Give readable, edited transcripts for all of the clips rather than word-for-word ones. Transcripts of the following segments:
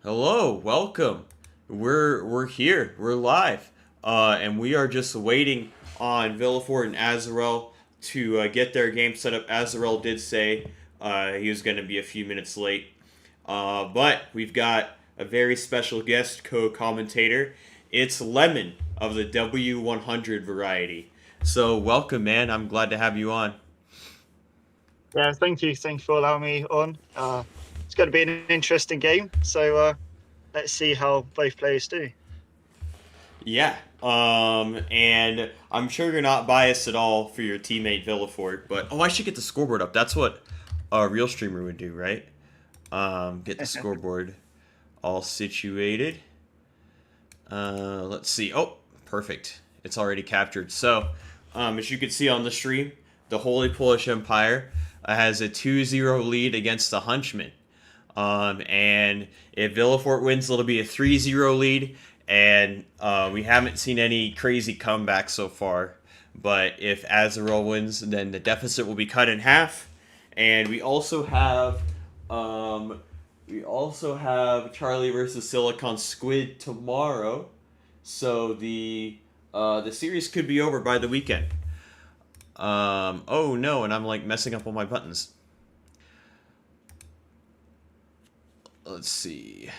Hello, welcome. We're here. We're live, and we are just waiting on Villefort and Azarel to get their game set up. Azarel did say he was going to be a few minutes late, but we've got a very special guest co-commentator. It's Lemon of the W100 variety. So welcome, man. I'm glad to have you on. Yeah, thank you. Thank you for allowing me on. It's going to be an interesting game. So let's see how both players do. Yeah. And I'm sure you're not biased at all for your teammate Villefort, but I should get the scoreboard up. That's what a real streamer would do, right? Get the scoreboard all situated. Let's see. Oh, perfect. It's already captured. So, as you can see on the stream, the Holy Polish Empire has a 2-0 lead against the Hunchmen. And if Villefort wins, it'll be a 3-0 lead. And we haven't seen any crazy comebacks so far. But if Azarel wins, then the deficit will be cut in half. And we also have Charlie versus Silicon Squid tomorrow. So the series could be over by the weekend. Oh no, and I'm like messing up all my buttons. Let's see.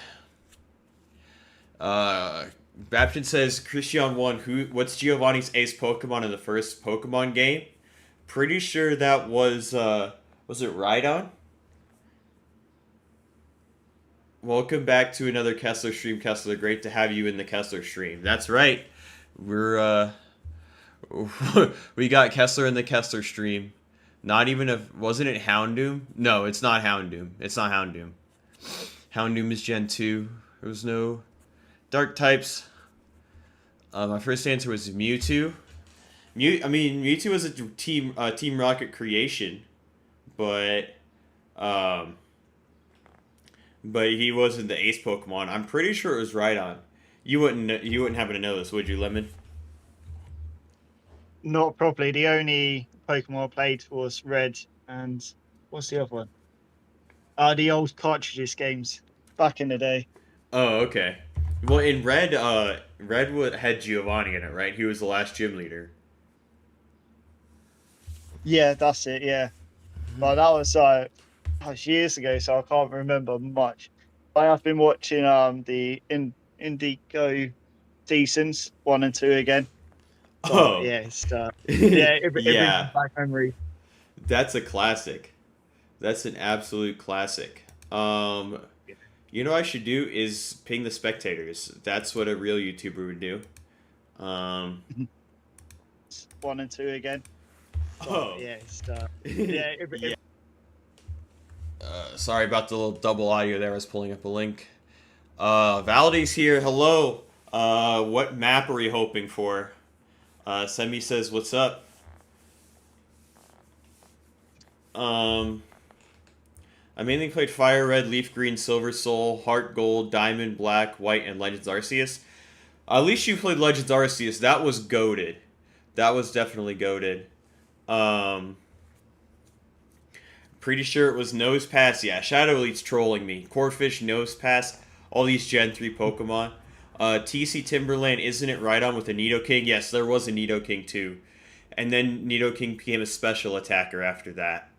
Baptist says Christian won. What's Giovanni's ace Pokemon in the first Pokemon game? Pretty sure that was it Rhydon? Welcome back to another Kesler stream, Kesler. Great to have you in the Kesler stream. That's right. We're we got Kesler in the Kesler stream. Not even wasn't it Houndoom? No, it's not Houndoom. It's not Houndoom. Houndoom is Gen 2. There was no Dark types. My first answer was Mewtwo. Mewtwo was a Team Rocket creation, but but he wasn't the ace Pokemon. I'm pretty sure it was Rhydon. You wouldn't happen to know this, would you, Lemon? Not properly. The only Pokemon I played was Red and what's the other one? The old cartridges games back in the day. Oh, okay. Well, in Red had Giovanni in it, right? He was the last gym leader. Yeah, that's it. Yeah, but that was years ago, so I can't remember much. I have been watching Indigo seasons 1 and 2 again. But Oh, yeah, yeah, it brings yeah. back memories. That's a classic. That's an absolute classic. You know what I should do is ping the spectators. That's what a real YouTuber would do. Um, 1 and 2 again. But oh, yeah, yeah, yeah. Sorry about the little double audio there. I was pulling up a link. Valdi's here. Hello. What map are we hoping for? Semi says, "What's up?" Um, I mainly played Fire Red, Leaf Green, Silver Soul, Heart Gold, Diamond, Black, White, and Legends Arceus. At least you played Legends Arceus. That was goated. That was definitely goated. Um, Pretty sure it was Nose Pass. Yeah, Shadow Elite's trolling me. Corphish, Nose Pass, all these Gen 3 Pokemon. TC Timberland, isn't it right on with the Nidoking? Yes, there was a Nidoking too. And then Nidoking became a special attacker after that.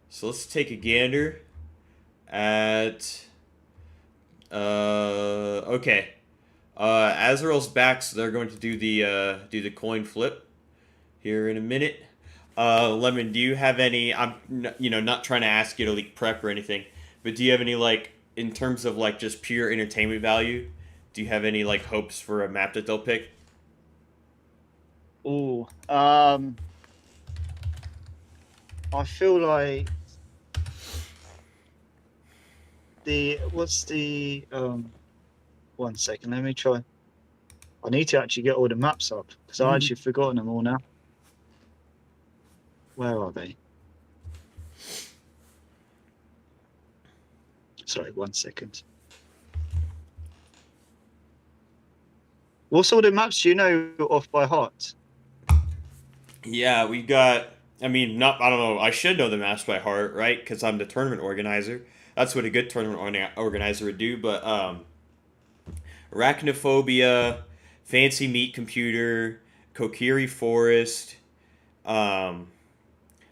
So let's take a gander at... okay. Azarel's back, so they're going to do the coin flip here in a minute. Lemon, do you have any? Not trying to ask you to leak prep or anything, but do you have any like in terms of like just pure entertainment value? Do you have any like hopes for a map that they'll pick? Oh, I feel like what's the 1 second, let me try. I need to actually get all the maps up because I actually forgotten them all now. Where are they? Sorry, 1 second. What's all the maps do you know off by heart? Yeah, we got. I mean, not. I don't know. I should know the maps by heart, right? Because I'm the tournament organizer. that's what a good tournament organizer would do. But Arachnophobia, Fancy Meat Computer, Kokiri Forest. Um,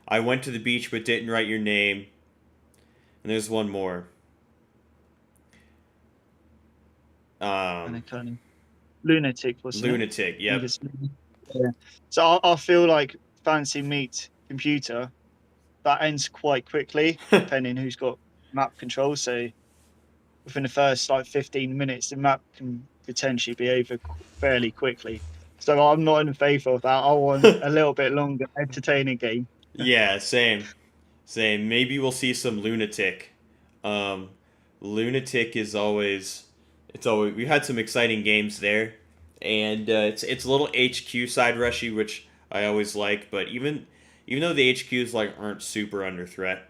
I went to the beach but didn't write your name. And there's one more. And it kind of lunatic, wasn't it? Lunatic. I think Yep. it's, yeah. So I feel like Fancy Meat Computer that ends quite quickly, depending who's got map control. So within the first like 15 minutes, the map can potentially be over fairly quickly. So I'm not in favour of that. I want a little bit longer, entertaining game. Yeah. Same. Same. Maybe we'll see some Lunatic. Um, Lunatic is always. It's always. We had some exciting games there, and it's a little HQ side rushy, which I always like. But even though the HQs like aren't super under threat.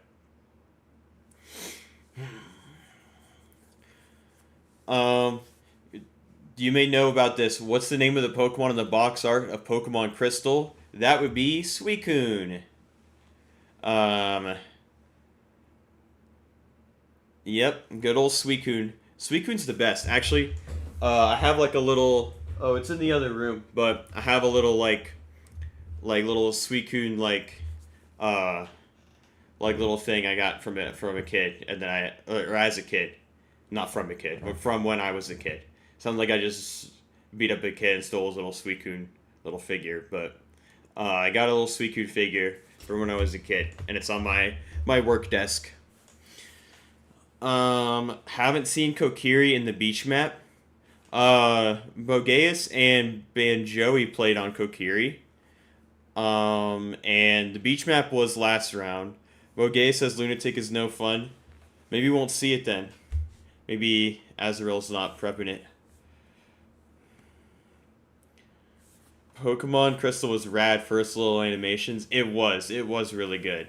Um, you may know about this. What's the name of the Pokemon in the box art of Pokemon Crystal? That would be Suicune. Um, yep, good old Suicune. Suicune's the best. Actually, I have like a little. Oh, it's in the other room, but I have a little like little Suicune uh, like little thing I got from a kid, and then or as a kid, not from a kid, but from when I was a kid. Sounds like I just beat up a kid and stole his little Suicune little figure, but I got a little Suicune figure from when I was a kid, and it's on my work desk. Haven't seen Kokiri in the beach map. Bogeus and Banjoey played on Kokiri. And the beach map was last round. Bogeus says Lunatic is no fun. Maybe we won't see it then. Maybe Azarel's not prepping it. Pokemon Crystal was rad. First little animations. It was really good.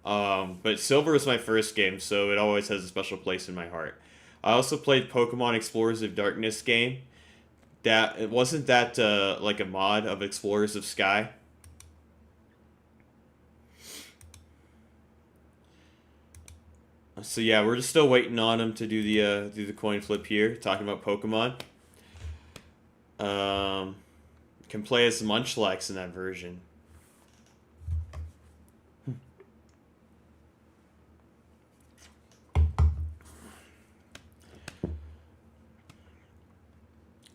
But Silver was my first game, so it always has a special place in my heart. I also played Pokemon Explorers of Darkness game. That it wasn't that like a mod of Explorers of Sky. So yeah, we're just still waiting on him to do the coin flip here. Talking about Pokemon. Can play as Munchlax in that version.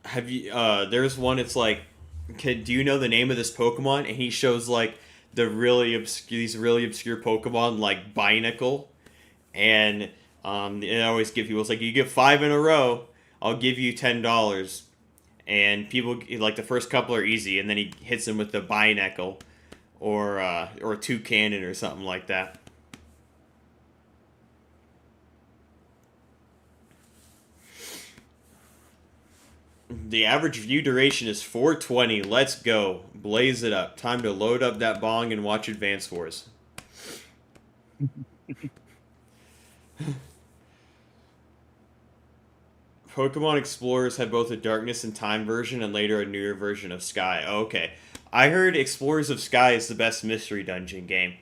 Have you? There's one. It's like, do you know the name of this Pokemon? And he shows like these really obscure Pokemon like Binacle, and it always give people. It's like you get 5 in a row, I'll give you $10. And people like the first couple are easy, and then he hits them with the Binacle, or Two Cannon or something like that. The average view duration is 420. Let's go. Blaze it up. Time to load up that bong and watch Advance Wars. Pokemon Explorers had both a Darkness and Time version and later a newer version of Sky. Oh, okay. I heard Explorers of Sky is the best mystery dungeon game.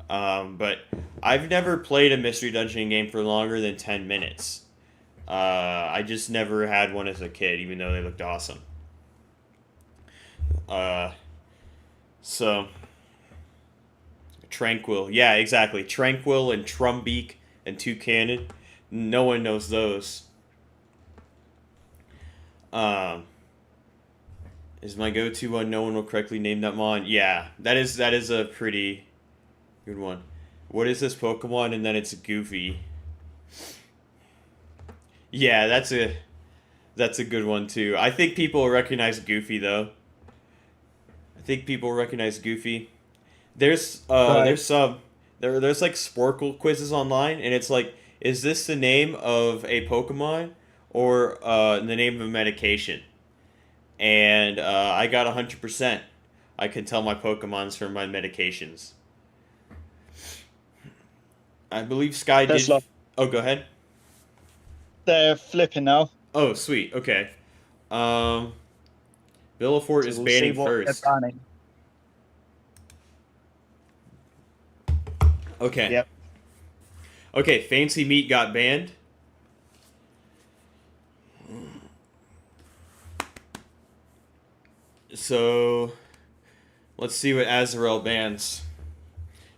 But I've never played a mystery dungeon game for longer than 10 minutes. I just never had one as a kid, even though they looked awesome. So Tranquil, yeah, exactly. Tranquil and Trumbeak and Two Cannon. No one knows those. Is my go-to one? No one will correctly name that mon. Yeah, that is a pretty good one. What is this Pokemon? And then it's Goofy. Yeah, that's a good one too. I think people will recognize Goofy though. I think people will recognize Goofy. There's Right. there's like Sporkle quizzes online, and it's like, is this the name of a Pokemon or the name of a medication? And I got 100%. I can tell my Pokemons from my medications. I believe Sky did. Tesla. Oh, go ahead. They're flipping now. Oh, sweet. Okay. Villefort So is we'll see banning what they're first. banning. Okay. Yep. Okay, Fancy Meat got banned. So let's see what Azarel bans.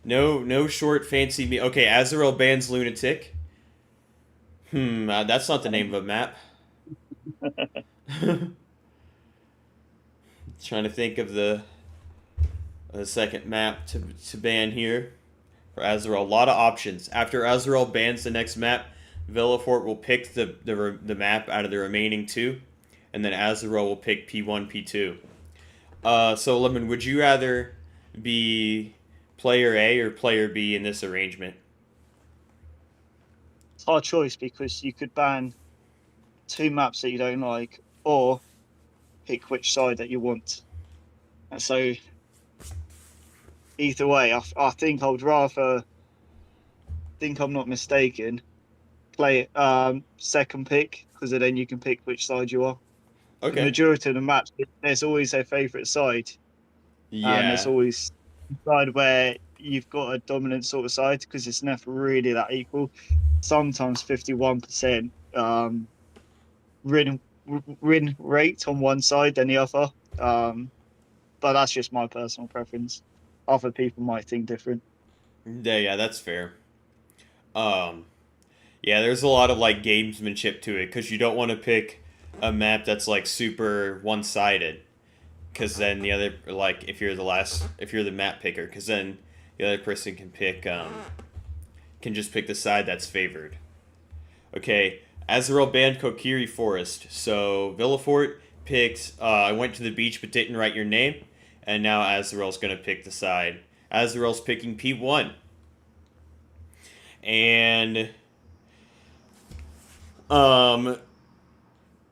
No short Fancy Meat. Okay, Azarel bans Lunatic. That's not the name of a map. Trying to think of the second map to ban here for Azarel. A lot of options. After Azarel bans the next map, Villefort will pick the map out of the remaining two, and then Azarel will pick P1, P2. So Lemon, would you rather be player A or player B in this arrangement? It's a hard choice because you could ban 2 maps that you don't like, or pick which side that you want. And so, either way, I think I would rather, think I'm not mistaken, play second pick, because then you can pick which side you are. Okay. The majority of the maps, there's always their favourite side. Yeah. And there's always a side where you've got a dominant sort of side, because it's never really that equal. Sometimes 51% win rate on one side than the other. But that's just my personal preference. Other people might think different. Yeah, that's fair. Yeah, there's a lot of like gamesmanship to it because you don't want to pick a map that's like super one-sided, because then the other, like, if you're the map picker, because then the other person can just pick the side that's favored. Okay, Azarel banned Kokiri Forest. So Villefort picked I went to the beach but didn't write your name, and now Azarel's gonna pick the side. Azarel's picking P1. And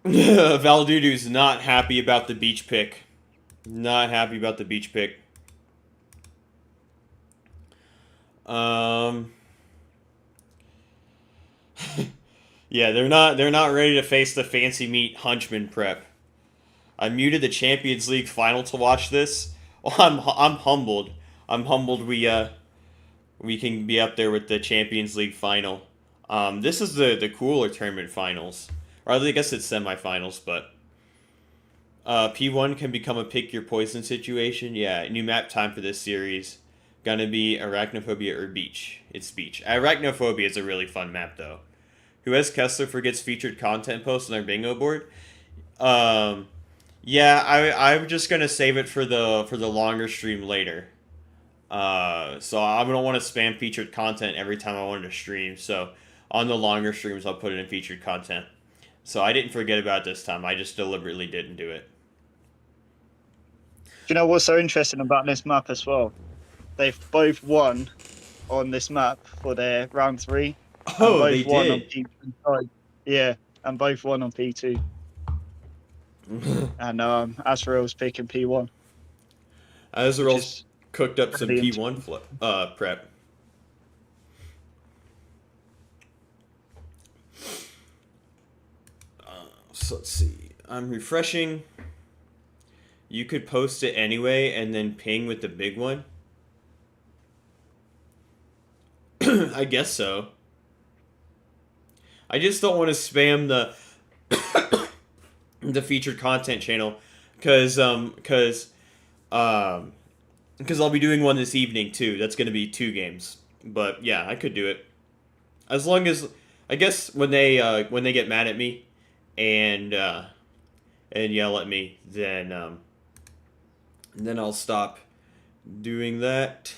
Valdudu's not happy about the beach pick. Not happy about the beach pick. Yeah, they're not ready to face the Fancy Meat Hunchmen prep. I muted the Champions League final to watch this. Well, I'm humbled. I'm humbled we can be up there with the Champions League final. This is the cooler tournament finals. Or I guess it's semifinals, but P1 can become a pick your poison situation. Yeah, new map time for this series. Gonna be Arachnophobia or Beach. It's Beach. Arachnophobia is a really fun map though. Who has Kesler forgets featured content posts on their bingo board? Yeah, I'm just gonna save it for the longer stream later. So I don't want to spam featured content every time I wanted to stream. So on the longer streams, I'll put it in featured content. So I didn't forget about it this time. I just deliberately didn't do it. Do you know what's so interesting about this map as well? They've both won on this map for their round 3. Oh, they did. On P2. Yeah, and both won on P2. And Azarel's picking P1. Azarel's cooked up some P1 prep. So let's see. I'm refreshing. You could post it anyway and then ping with the big one. I guess so. I just don't want to spam the featured content channel because I'll be doing one this evening too. That's going to be 2 games. But yeah, I could do it. As long as, I guess, when they get mad at me and yell at me, then I'll stop doing that.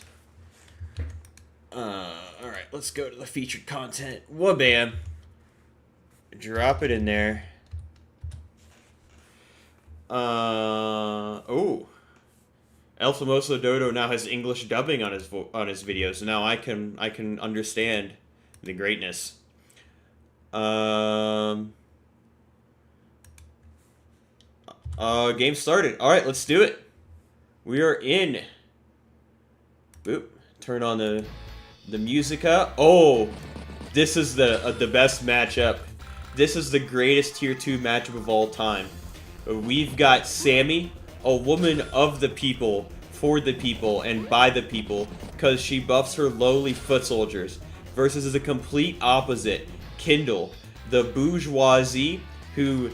All right, let's go to the featured content. Wha-bam. Drop it in there. Oh. El Famoso Dodo now has English dubbing on his videos, so now I can understand the greatness. Game started. All right, let's do it. We are in. Boop. Turn on the musica. Oh, this is the best matchup. This is the greatest tier 2 matchup of all time. We've got Sammy, a woman of the people, for the people, and by the people, because she buffs her lowly foot soldiers, versus the complete opposite, Kindle, the bourgeoisie who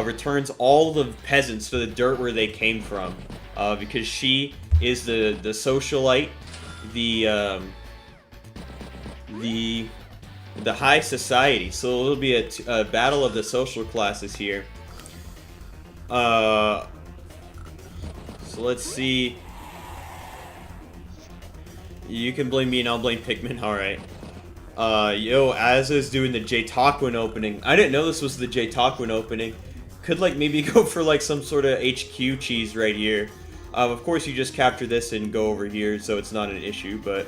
returns all the peasants to the dirt where they came from, because she is the socialite, the high society. So it'll be a battle of the social classes here. So let's see. You can blame me and I'll blame Pikmin. Alright. Yo, Azza's doing the J-Taquin opening. I didn't know this was the J-Taquin opening. Could, like, maybe go for, like, some sort of HQ cheese right here. Of course, you just capture this and go over here, so it's not an issue, but...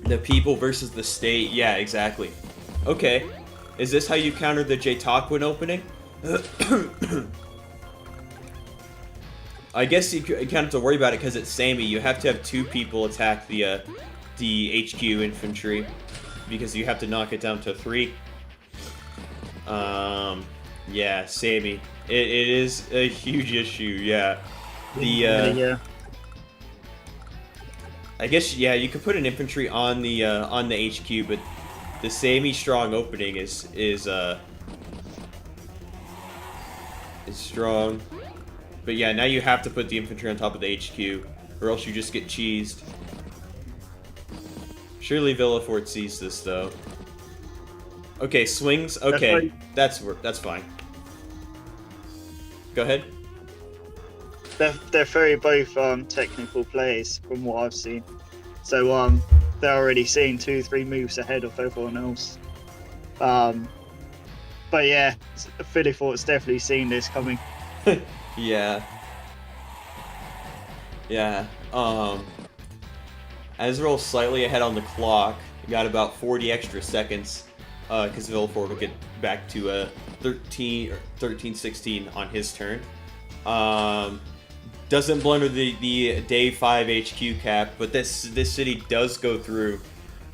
the people versus the state. Yeah, exactly. Okay. Is this how you counter the J-Taquin opening? I guess you can't have to worry about it because it's Sammy. You have to have 2 people attack the HQ infantry because you have to knock it down to 3. Yeah, Sammy. It is a huge issue. Yeah. Yeah. I guess, yeah, you could put an infantry on the HQ, but the Sammy strong opening is strong. But yeah, now you have to put the infantry on top of the HQ, or else you just get cheesed. Surely Villefort sees this though. Okay, swings. Okay, that's fine. Go ahead. They're very both technical players from what I've seen. So they're already seeing 2-3 moves ahead of everyone else. But yeah, Villefort's definitely seen this coming. Yeah. Yeah. Azarel's slightly ahead on the clock. Got about 40 extra seconds. Because Villefort will get back to 13-16 on his turn. Doesn't blunder the day 5 HQ cap, but this city does go through.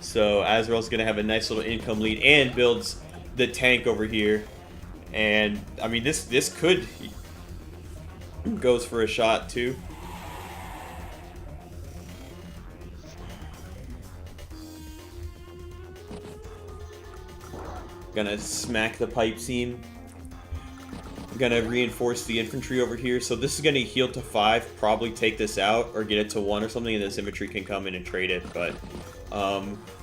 So Azarel's gonna have a nice little income lead and builds the tank over here. And I mean this could goes for a shot too. Gonna smack the pipe seam. Gonna reinforce the infantry over here. So this is gonna heal to 5, probably take this out or get it to 1 or something, and this infantry can come in and trade it. But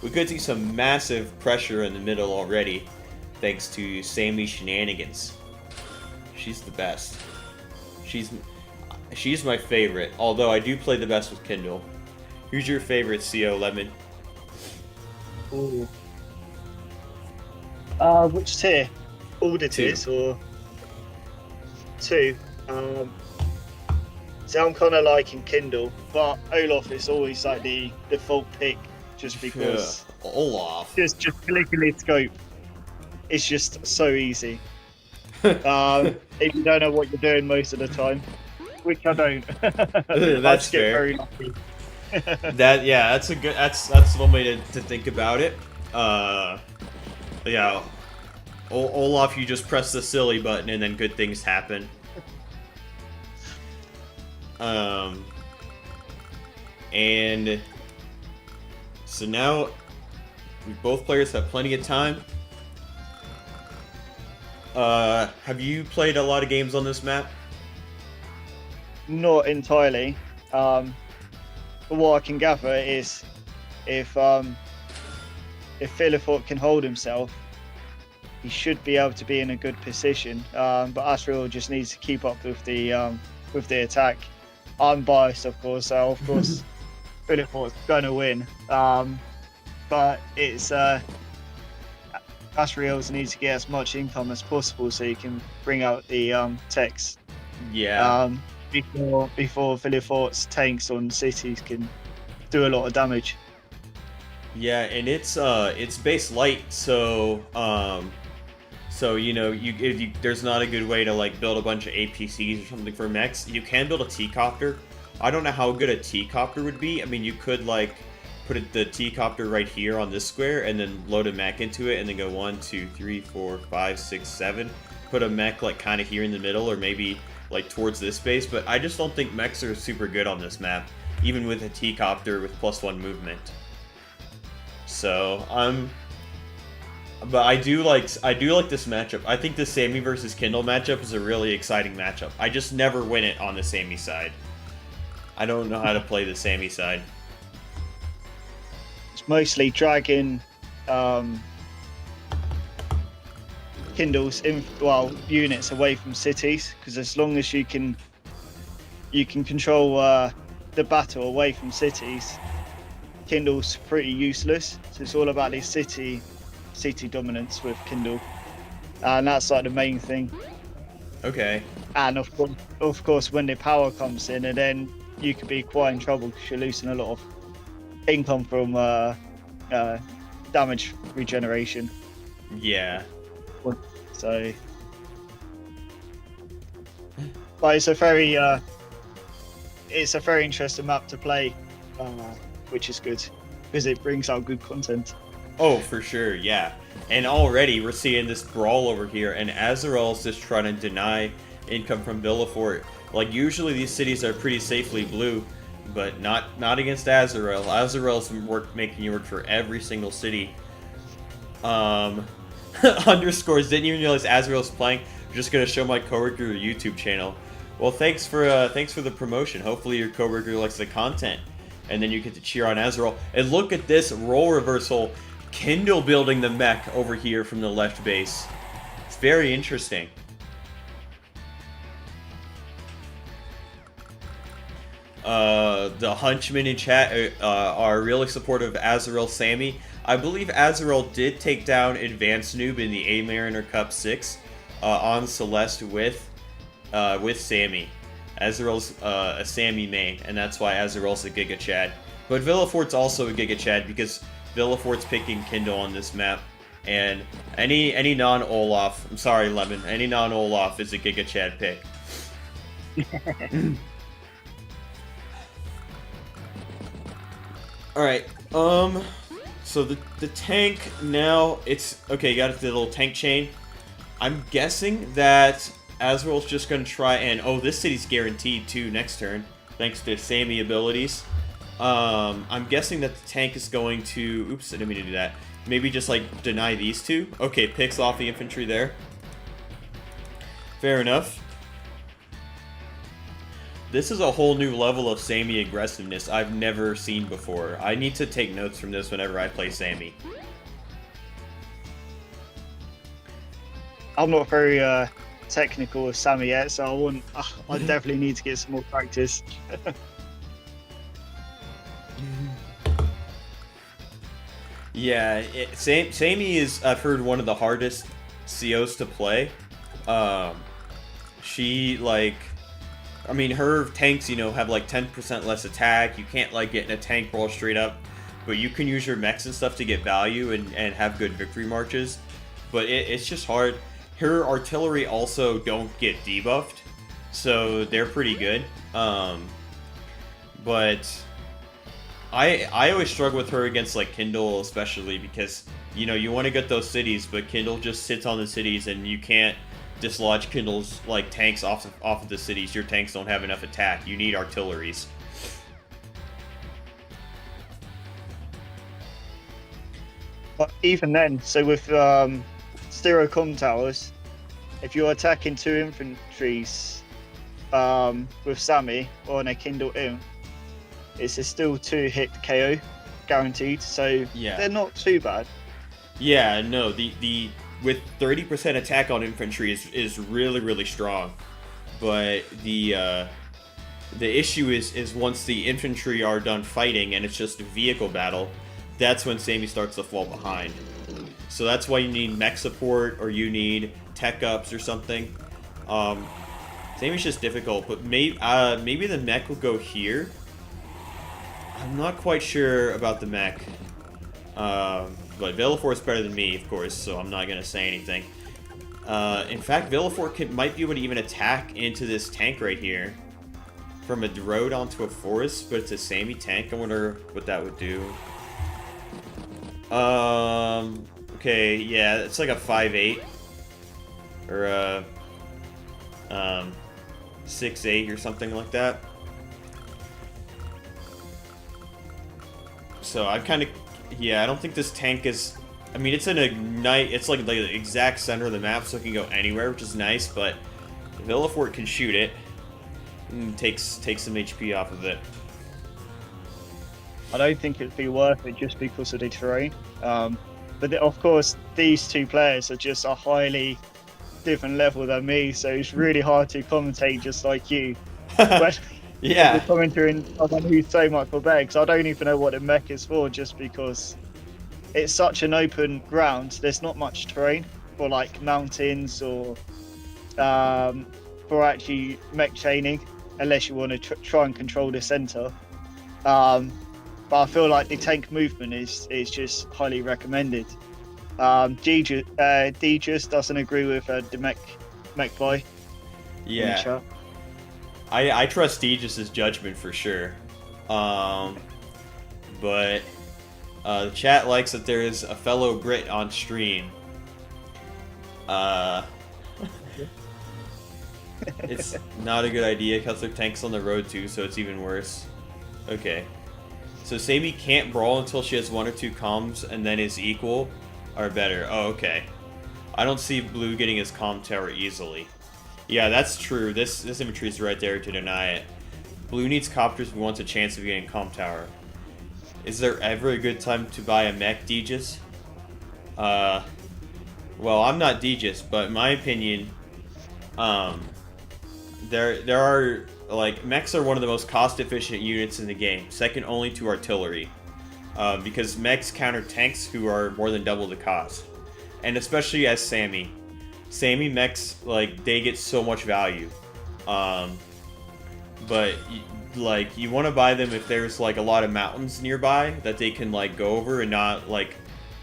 we could see some massive pressure in the middle already, thanks to Sammy's shenanigans. She's the best. She's my favorite, although I do play the best with Kindle. Who's your favorite, CO Lemon? Ooh. Which tier? All the tiers or 2? So I'm kind of liking Kindle, but Olaf is always like the default pick, just because. Olaf. Just clicking the scope. It's just so easy. If you don't know what you're doing most of the time, which I don't. That's fair. Very lucky. That's one way to think about it. Yeah, Olaf, you just press the silly button and then good things happen. And so now both players have plenty of time. Have you played a lot of games on this map? Not entirely. But what I can gather is if Villefort can hold himself, he should be able to be in a good position. But Azarel just needs to keep up with the attack. I'm biased, of course, so of course Villefort's gonna win. But it's Azarel needs to get as much income as possible so he can bring out the techs. Yeah. Before Villefort's tanks on cities can do a lot of damage. Yeah, and it's base light, so you know there's not a good way to like build a bunch of APCs or something for mechs. You can build a T-copter. I don't know how good a T-copter would be. I mean, you could like put the T-copter right here on this square and then load a mech into it and then go 1, 2, 3, 4, 5, 6, 7. Put a mech like kind of here in the middle, or maybe like towards this base, but I just don't think mechs are super good on this map, even with a T-copter with +1 movement. So but I do like this matchup. I think the Sammy versus Kindle matchup is a really exciting matchup. I just never win it on the Sammy side. I don't know how to play the Sammy side. It's mostly dragging Kindles units away from cities, because as long as you can control the battle away from cities, Kindle's pretty useless. So it's all about the city dominance with Kindle, and that's like the main thing. Okay. And of course, when the power comes in, and then you could be quite in trouble because you're losing a lot of income from damage regeneration. Yeah. So, but it's a very interesting map to play, which is good because it brings out good content. Oh, for sure, yeah. And already we're seeing this brawl over here, and Azarel's just trying to deny income from Villefort. Like, usually these cities are pretty safely blue, but not against Azarel. Azarel's making you work for every single city. Underscores, didn't even realize Azarel's playing. I'm just gonna show my coworker your YouTube channel. Well, thanks for the promotion. Hopefully your coworker likes the content, and then you get to cheer on Azarel. And look at this role reversal. Kindle building the mech over here from the left base. It's very interesting. The Hunchmen in chat are really supportive of Azarel Sammy. I believe Azarel did take down Advanced Noob in the A Mariner Cup 6 on Celeste with Sammy. Azarel's a Sammy main, and that's why Azarel's a Giga Chad. But Villafort's also a Giga Chad because Villafort's picking Kindle on this map, and any non-Olaf, I'm sorry Lemon, any non-Olaf is a Giga Chad pick. Alright, so the tank now, it's, okay, you got the little tank chain. I'm guessing that Azarel's just going to try and, oh, this city's guaranteed too next turn, thanks to Sammy abilities. I'm guessing that the tank is going to, oops, I didn't mean to do that, maybe just like deny these two. Okay, picks off the infantry there. Fair enough. This is a whole new level of Sammy aggressiveness I've never seen before. I need to take notes from this whenever I play Sammy. I'm not very technical with Sammy yet, so I definitely need to get some more practice. Yeah, Sammy is, I've heard, one of the hardest COs to play. She, like, I mean, her tanks, you know, have like 10% less attack. You can't like get in a tank roll straight up, but you can use your mechs and stuff to get value and have good victory marches. But it's just hard. Her artillery also don't get debuffed, so they're pretty good. But I always struggle with her against like Kindle, especially because, you know, you want to get those cities, but Kindle just sits on the cities and you can't dislodge Kindle's like tanks off of the cities. Your tanks don't have enough attack. You need artilleries. But even then, so with Styrocom towers, if you're attacking two infantries with Sammy or on a Kindle in, it's a still 2-hit KO guaranteed. So yeah, they're not too bad. Yeah, no, the with 30% attack on infantry is really strong, but the issue is once the infantry are done fighting and it's just a vehicle battle, that's when Sammy starts to fall behind. So that's why you need mech support or you need tech ups or something. Sammy's just difficult, but maybe the mech will go here. I'm not quite sure about the mech. But Villefort's better than me, of course, so I'm not going to say anything. In fact, Villefort might be able to even attack into this tank right here. From a road onto a forest, but it's a Sammy tank. I wonder what that would do. Okay, yeah, it's like a 5-8. Or 6'8" or something like that. So I kind of, yeah, I don't think this tank is. I mean, it's in a night. It's like the exact center of the map, so it can go anywhere, which is nice. But Villefort can shoot it and takes some HP off of it. I don't think it'd be worth it just because of the terrain. But of course, these two players are just a highly different level than me, so it's really hard to commentate just like you. But yeah, commenting someone who's so much more better, because I don't even know what the mech is for, just because it's such an open ground. There's not much terrain for like mountains or for actually mech chaining, unless you want to try and control the center. But I feel like the tank movement is just highly recommended. D just doesn't agree with the mech boy. Yeah. I trust Degis's judgment for sure. But the chat likes that there is a fellow Brit on stream. It's not a good idea. Kesler tanks on the road too, so it's even worse. Okay. So Sammy can't brawl until she has 1 or 2 comms and then is equal or better. Oh, okay. I don't see Blue getting his comm tower easily. Yeah, that's true. This infantry is right there to deny it. Blue needs copters if he wants a chance of getting comm tower. Is there ever a good time to buy a mech, Degis? Well, I'm not Degis, but in my opinion, there are, like, mechs are one of the most cost-efficient units in the game, second only to artillery, because mechs counter tanks who are more than double the cost, and especially as Sammy mechs, like, they get so much value, but like, you want to buy them if there's like a lot of mountains nearby that they can like go over and not like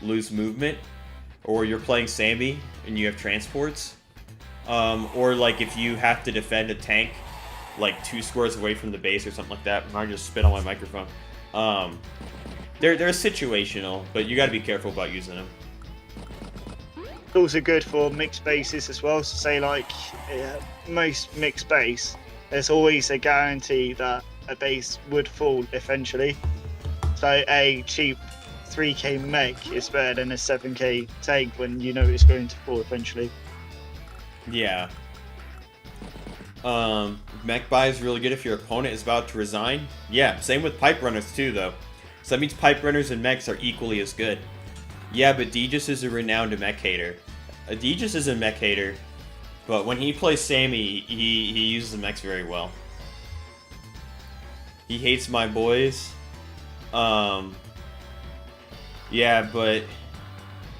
lose movement, or you're playing Sammy and you have transports, or like if you have to defend a tank like 2 squares away from the base or something like that. I just spit on my microphone. They're situational, but you got to be careful about using them. It's also good for mixed bases as well. So say like most mixed base, there's always a guarantee that a base would fall eventually. So a cheap 3k mech is better than a 7k tank when you know it's going to fall eventually. Yeah. Mech buy is really good if your opponent is about to resign. Yeah, same with pipe runners too, though. So that means pipe runners and mechs are equally as good. Yeah, but Degis is a renowned mech hater. Degis is a mech hater, but when he plays Sammy, he uses the mechs very well. He hates my boys. Yeah, but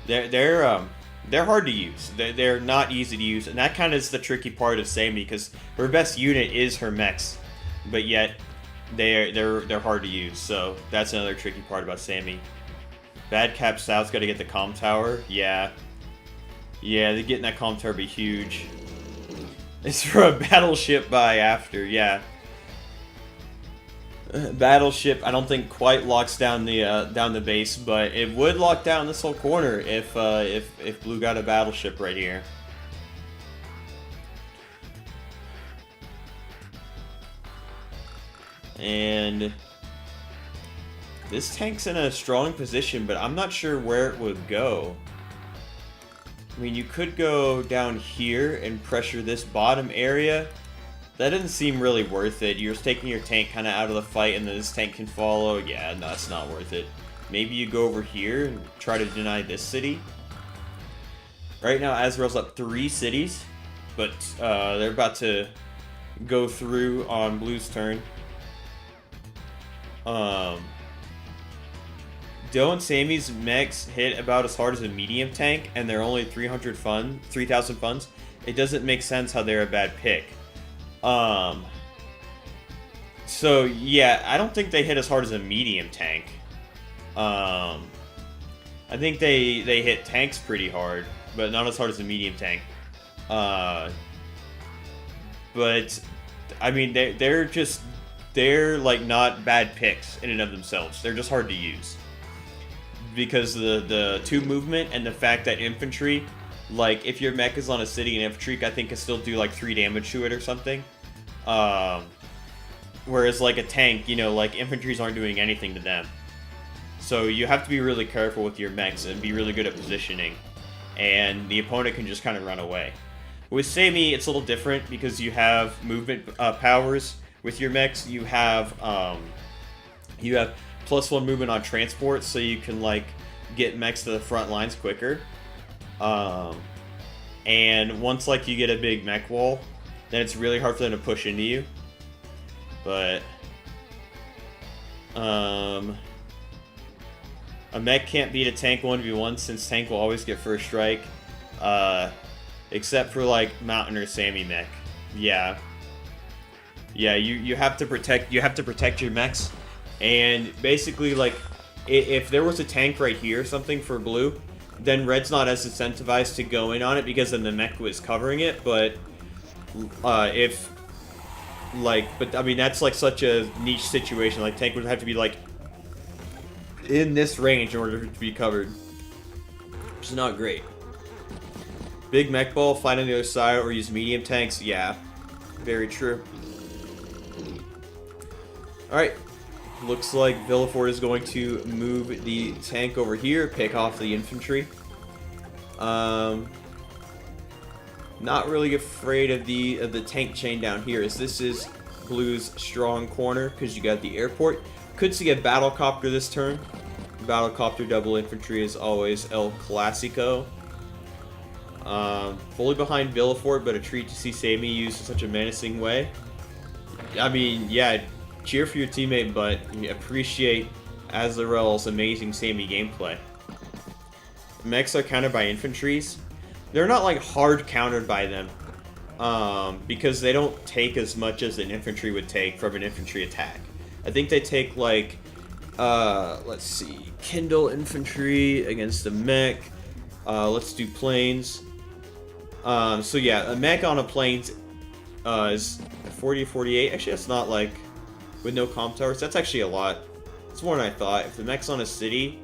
they're hard to use. They're not easy to use, and that kind of is the tricky part of Sammy, because her best unit is her mechs, but yet they're hard to use. So that's another tricky part about Sammy. Bad Cap South's got to get the comm tower. Yeah, they're getting that comm tower be huge. It's for a battleship buy after. Yeah. Battleship, I don't think quite locks down the base, but it would lock down this whole corner if Blue got a battleship right here. And this tank's in a strong position, but I'm not sure where it would go. I mean, you could go down here and pressure this bottom area. That doesn't seem really worth it. You're just taking your tank kind of out of the fight, and then this tank can follow. Yeah, no, it's not worth it. Maybe you go over here and try to deny this city. Right now, Azarel's up 3 cities, but they're about to go through on Blue's turn. Doe and Sammy's mechs hit about as hard as a medium tank, and they're only 3,000 funds. It doesn't make sense how they're a bad pick. So yeah, I don't think they hit as hard as a medium tank. I think they hit tanks pretty hard, but not as hard as a medium tank. But I mean, they're like not bad picks in and of themselves. They're just hard to use because the 2 movement and the fact that infantry, like if your mech is on a city and infantry, I think can still do like 3 damage to it or something. Whereas like a tank, you know, like infantries aren't doing anything to them. So you have to be really careful with your mechs and be really good at positioning. And the opponent can just kind of run away. With Sami, it's a little different because you have movement powers. With your mechs, you have +1 movement on transport, so you can like get mechs to the front lines quicker. And once like you get a big mech wall, then it's really hard for them to push into you. But a mech can't beat a tank 1v1 since tank will always get first strike, except for like Mountain or Sami mech. Yeah, you have to protect your mechs, and basically like if there was a tank right here or something for blue, then red's not as incentivized to go in on it because then the mech was covering it. But but I mean that's like such a niche situation. Like tank would have to be like in this range in order to be covered, which is not great. Big mech ball, fight on the other side, or use medium tanks. Yeah, very true. Alright, looks like Villefort is going to move the tank over here, pick off the infantry. Not really afraid of the tank chain down here, as this is Blue's strong corner, because you got the airport. Could see a battlecopter this turn. Battlecopter double infantry is always El Clasico. Fully behind Villefort, but a treat to see Sami used in such a menacing way. I mean, yeah, cheer for your teammate, but appreciate Azarel's amazing Sami gameplay. Mechs are countered by infantries. They're not like hard countered by them, because they don't take as much as an infantry would take from an infantry attack. I think they take like, let's see, Kindle infantry against a mech. Let's do planes. So yeah, a mech on a planes is 40 48. Actually, that's not like with no comm towers. That's actually a lot. It's more than I thought. If the mech's on a city,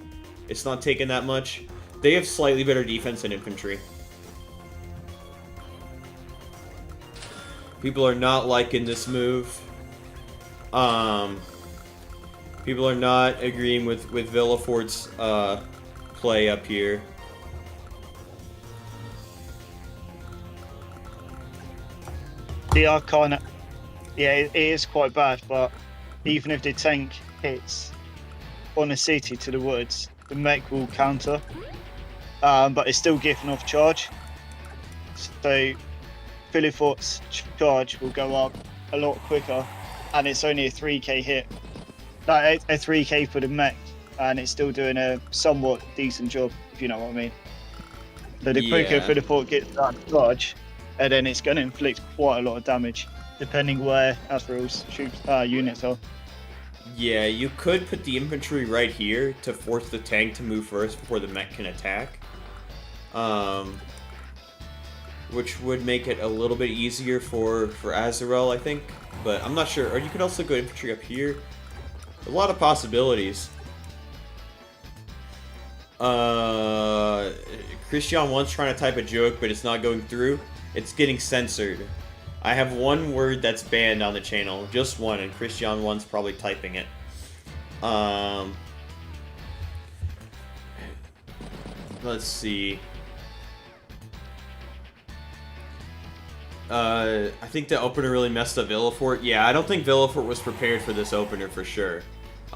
it's not taking that much. They have slightly better defense than infantry. People are not liking this move. People are not agreeing with Villefort's play up here. They are kind of, yeah, it is quite bad, but even if the tank hits on a city to the woods, the mech will counter, but it's still giving off charge. So Villefort's charge will go up a lot quicker, and it's only a 3k hit. Like a 3k for the mech, and it's still doing a somewhat decent job, if you know what I mean. So the quicker Villefort gets that charge, and then it's going to inflict quite a lot of damage, depending where Azarel's units are. Yeah, you could put the infantry right here to force the tank to move first before the mech can attack. Which would make it a little bit easier for Azarel, I think. But I'm not sure. Or you could also go infantry up here. A lot of possibilities. Christian one's trying to type a joke, but it's not going through. It's getting censored. I have one word that's banned on the channel, just one, and Christian one's probably typing it. Let's see. I think the opener really messed up Villefort. Yeah, I don't think Villefort was prepared for this opener for sure.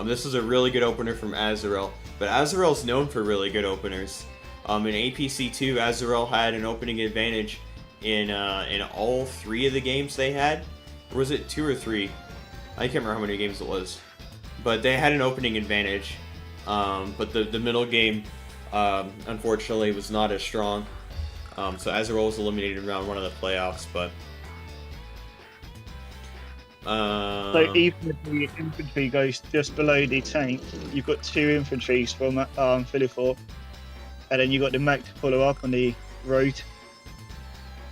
This is a really good opener from Azarel, but Azarel's known for really good openers. In APC2, Azarel had an opening advantage in all 3 of the games they had. Or was it 2 or 3? I can't remember how many games it was. But they had an opening advantage. But the middle game, unfortunately, was not as strong. So Azarel was eliminated in round 1 of the playoffs, but... So even if the infantry goes just below the tank, you've got 2 infantries from Villefort, and then you've got the mech to follow up on the road,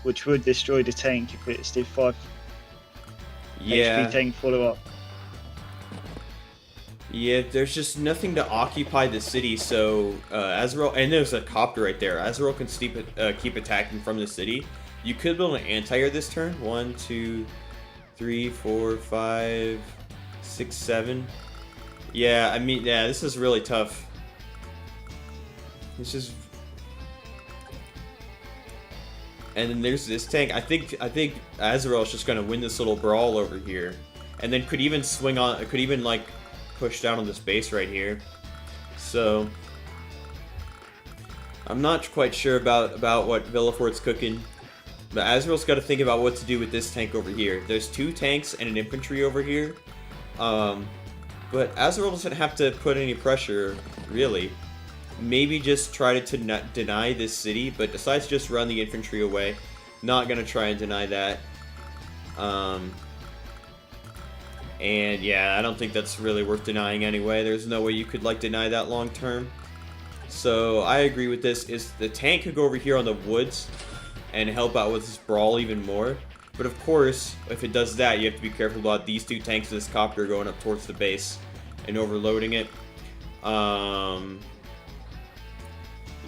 which would destroy the tank if it's the 5 HP tank follow up. Yeah, there's just nothing to occupy the city, so Azarel, and there's a copter right there. Azarel can keep attacking from the city. You could build an anti-air this turn. 1, 2, 3, 4, 5, 6, 7. Yeah, I mean, yeah, this is really tough. This is, and then there's this tank. I think Azarel is just gonna win this little brawl over here, and then could even swing on. Could even like push down on this base right here. So I'm not quite sure about what Villefort's cooking, but Azarel's got to think about what to do with this tank over here. There's 2 tanks and an infantry over here, but Azarel doesn't have to put any pressure really. Maybe just try to deny this city, but decides to just run the infantry away. Not gonna try and deny that. And yeah, I don't think that's really worth denying anyway. There's no way you could like deny that long term. So I agree with this. Is the tank could go over here on the woods and help out with this brawl even more. But of course, if it does that, you have to be careful about these 2 tanks and this copter going up towards the base and overloading it.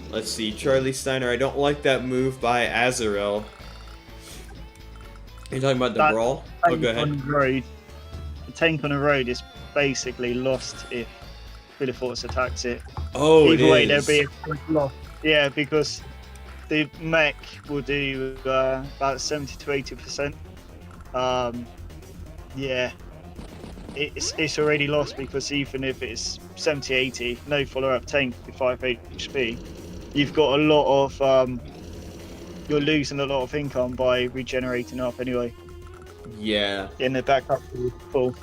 Let's see, Charlie Steiner. I don't like that move by Azarel. You're talking about the brawl? Oh, go ahead. The tank on the road is basically lost if Villefort attacks it. Oh, either way, there'll be a loss. Yeah, because the mech will do about 70 to 80%. Yeah, it's already lost because even if it's 70-80, no follow-up tank with 5 HP, you've got a lot of you're losing a lot of income by regenerating up anyway. Yeah. In the backup full.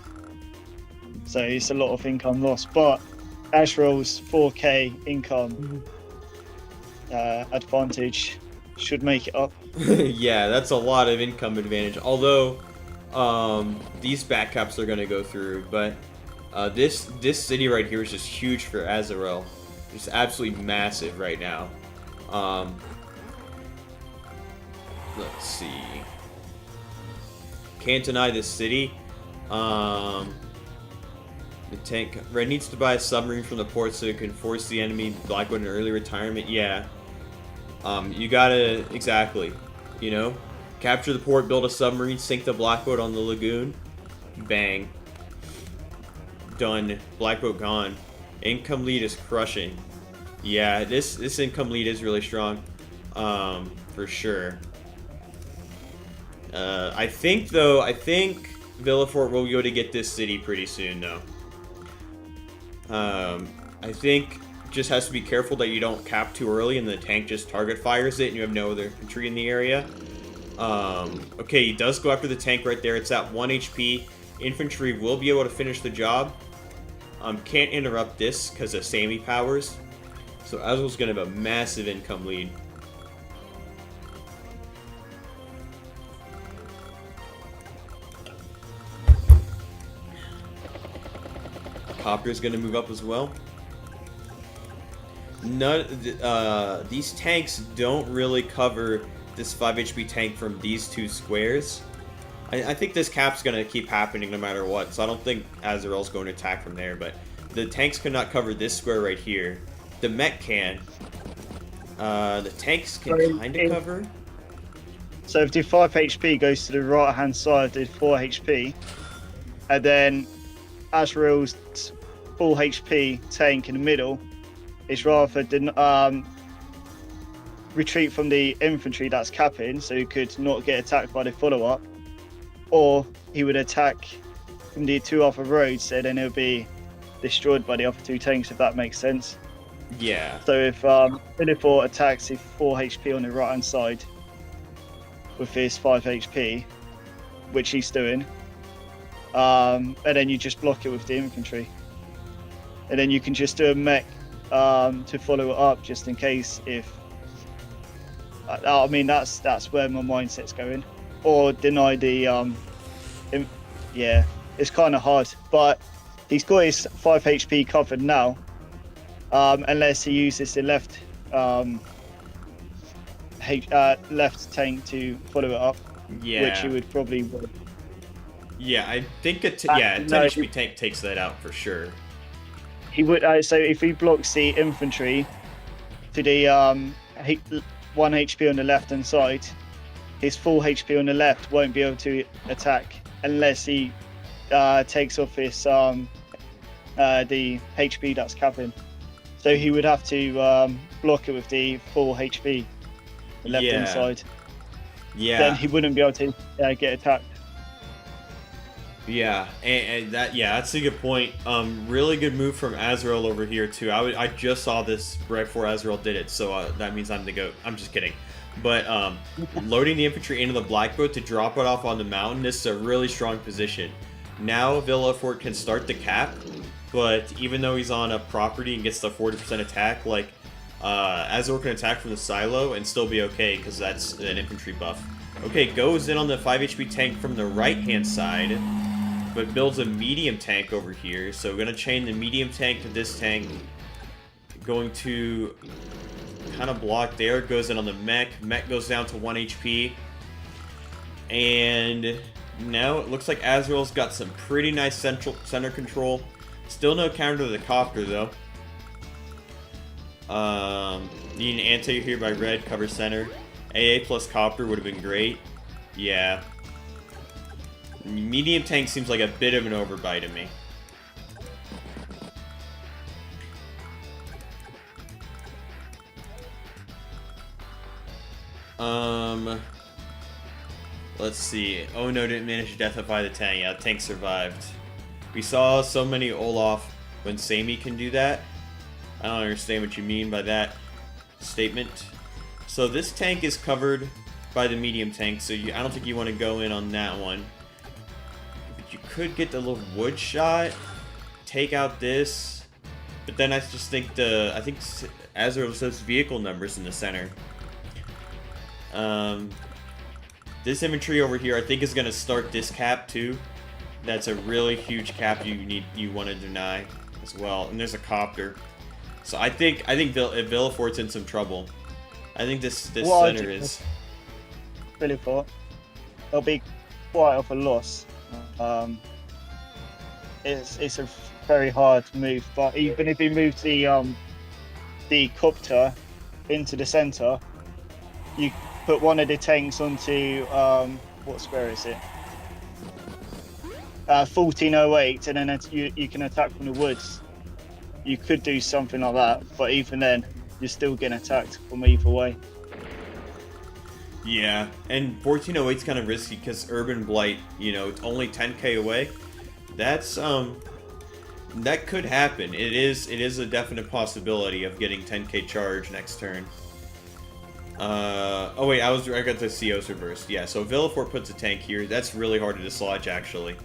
So it's a lot of income lost. But Azarel's 4k income advantage should make it up. Yeah, that's a lot of income advantage. Although these backcaps are going to go through, but this city right here is just huge for Azarel. It's absolutely massive right now. Let's see. Can't deny this city. The tank Red needs to buy a submarine from the port so it can force the enemy Blackwood an early retirement. Yeah. You gotta exactly. You know, capture the port, build a submarine, sink the Blackboat on the lagoon. Bang. Done. Blackboat gone. Income lead is crushing. Yeah, this income lead is really strong. For sure. I think Villefort will go to get this city pretty soon though. I think just has to be careful that you don't cap too early and the tank just target fires it and you have no other infantry in the area. Okay, he does go after the tank right there. It's at 1 HP. Infantry will be able to finish the job. Can't interrupt this because of Sammy powers. So Azarel's going to have a massive income lead. Copter's going to move up as well. These tanks don't really cover this 5 HP tank from these 2 squares. I think this cap's going to keep happening no matter what, so I don't think Azarel's going to attack from there, but the tanks cannot cover this square right here. The mech can. The tanks can kind of cover. So if the 5 HP goes to the right hand side, the 4 HP, and then Azarel's full HP tank in the middle is rather than retreat from the infantry that's capping, so he could not get attacked by the follow-up, or he would attack from the 2 other roads and then he'll be destroyed by the other 2 tanks, if that makes sense. Yeah. So if Villefort attacks his 4 HP on the right hand side with his 5 HP, which he's doing, and then you just block it with the infantry, and then you can just do a mech to follow it up just in case. If I mean that's where my mindset's going, or deny the yeah, it's kind of hard, but he's got his 5 HP covered now, unless he uses the left left tank to follow it up. Yeah, which he would probably. Yeah, I think a 10 HP tank takes that out for sure. He would. So if he blocks the infantry to the 1 HP on the left hand side, his full HP on the left won't be able to attack unless he takes off his the HP that's capping. So he would have to block it with the full HP, the left inside. Yeah. Then he wouldn't be able to get attacked. Yeah, and that's a good point. Really good move from Azarel over here too. I just saw this right before Azarel did it, so that means I'm the GOAT. I'm just kidding. But loading the infantry into the black boat to drop it off on the mountain, this is a really strong position. Now Villefort can start the cap, but even though he's on a property and gets the 40% attack, like Azarel can attack from the silo and still be okay because that's an infantry buff. Okay, goes in on the 5 HP tank from the right-hand side, but builds a medium tank over here. So we're going to chain the medium tank to this tank. Going to kind of block there. Goes in on the mech. Mech goes down to 1 HP. And now it looks like Azarel's got some pretty nice center control. Still no counter to the copter, though. Need an anti here by red, cover center. AA plus copter would have been great. Yeah. Medium tank seems like a bit of an overbuy to me. Let's see. Oh no, didn't manage to deathify the tank. Yeah, the tank survived. We saw so many Olaf when Sami can do that. I don't understand what you mean by that statement. So this tank is covered by the medium tank, so I don't think you want to go in on that one. But you could get the little wood shot, take out this, but then I just think I think Azarel says vehicle numbers in the center. This infantry over here I think is going to start this cap too. That's a really huge cap you want to deny as well. And there's a copter. So I think Villefort's in some trouble. I think this center is Villefort. It'll be quite of a loss. It's a very hard move, but even if he moves the copter into the center, you put one of the tanks onto what square is it? 1408, and then you can attack from the woods. You could do something like that, but even then, you're still getting attacked from either way. Yeah, and 1408 is kind of risky because Urban Blight, it's only 10k away. That's that could happen. It is a definite possibility of getting 10k charge next turn. Oh wait, I got the COs reversed. Yeah, so Villefort puts a tank here. That's really hard to dislodge actually.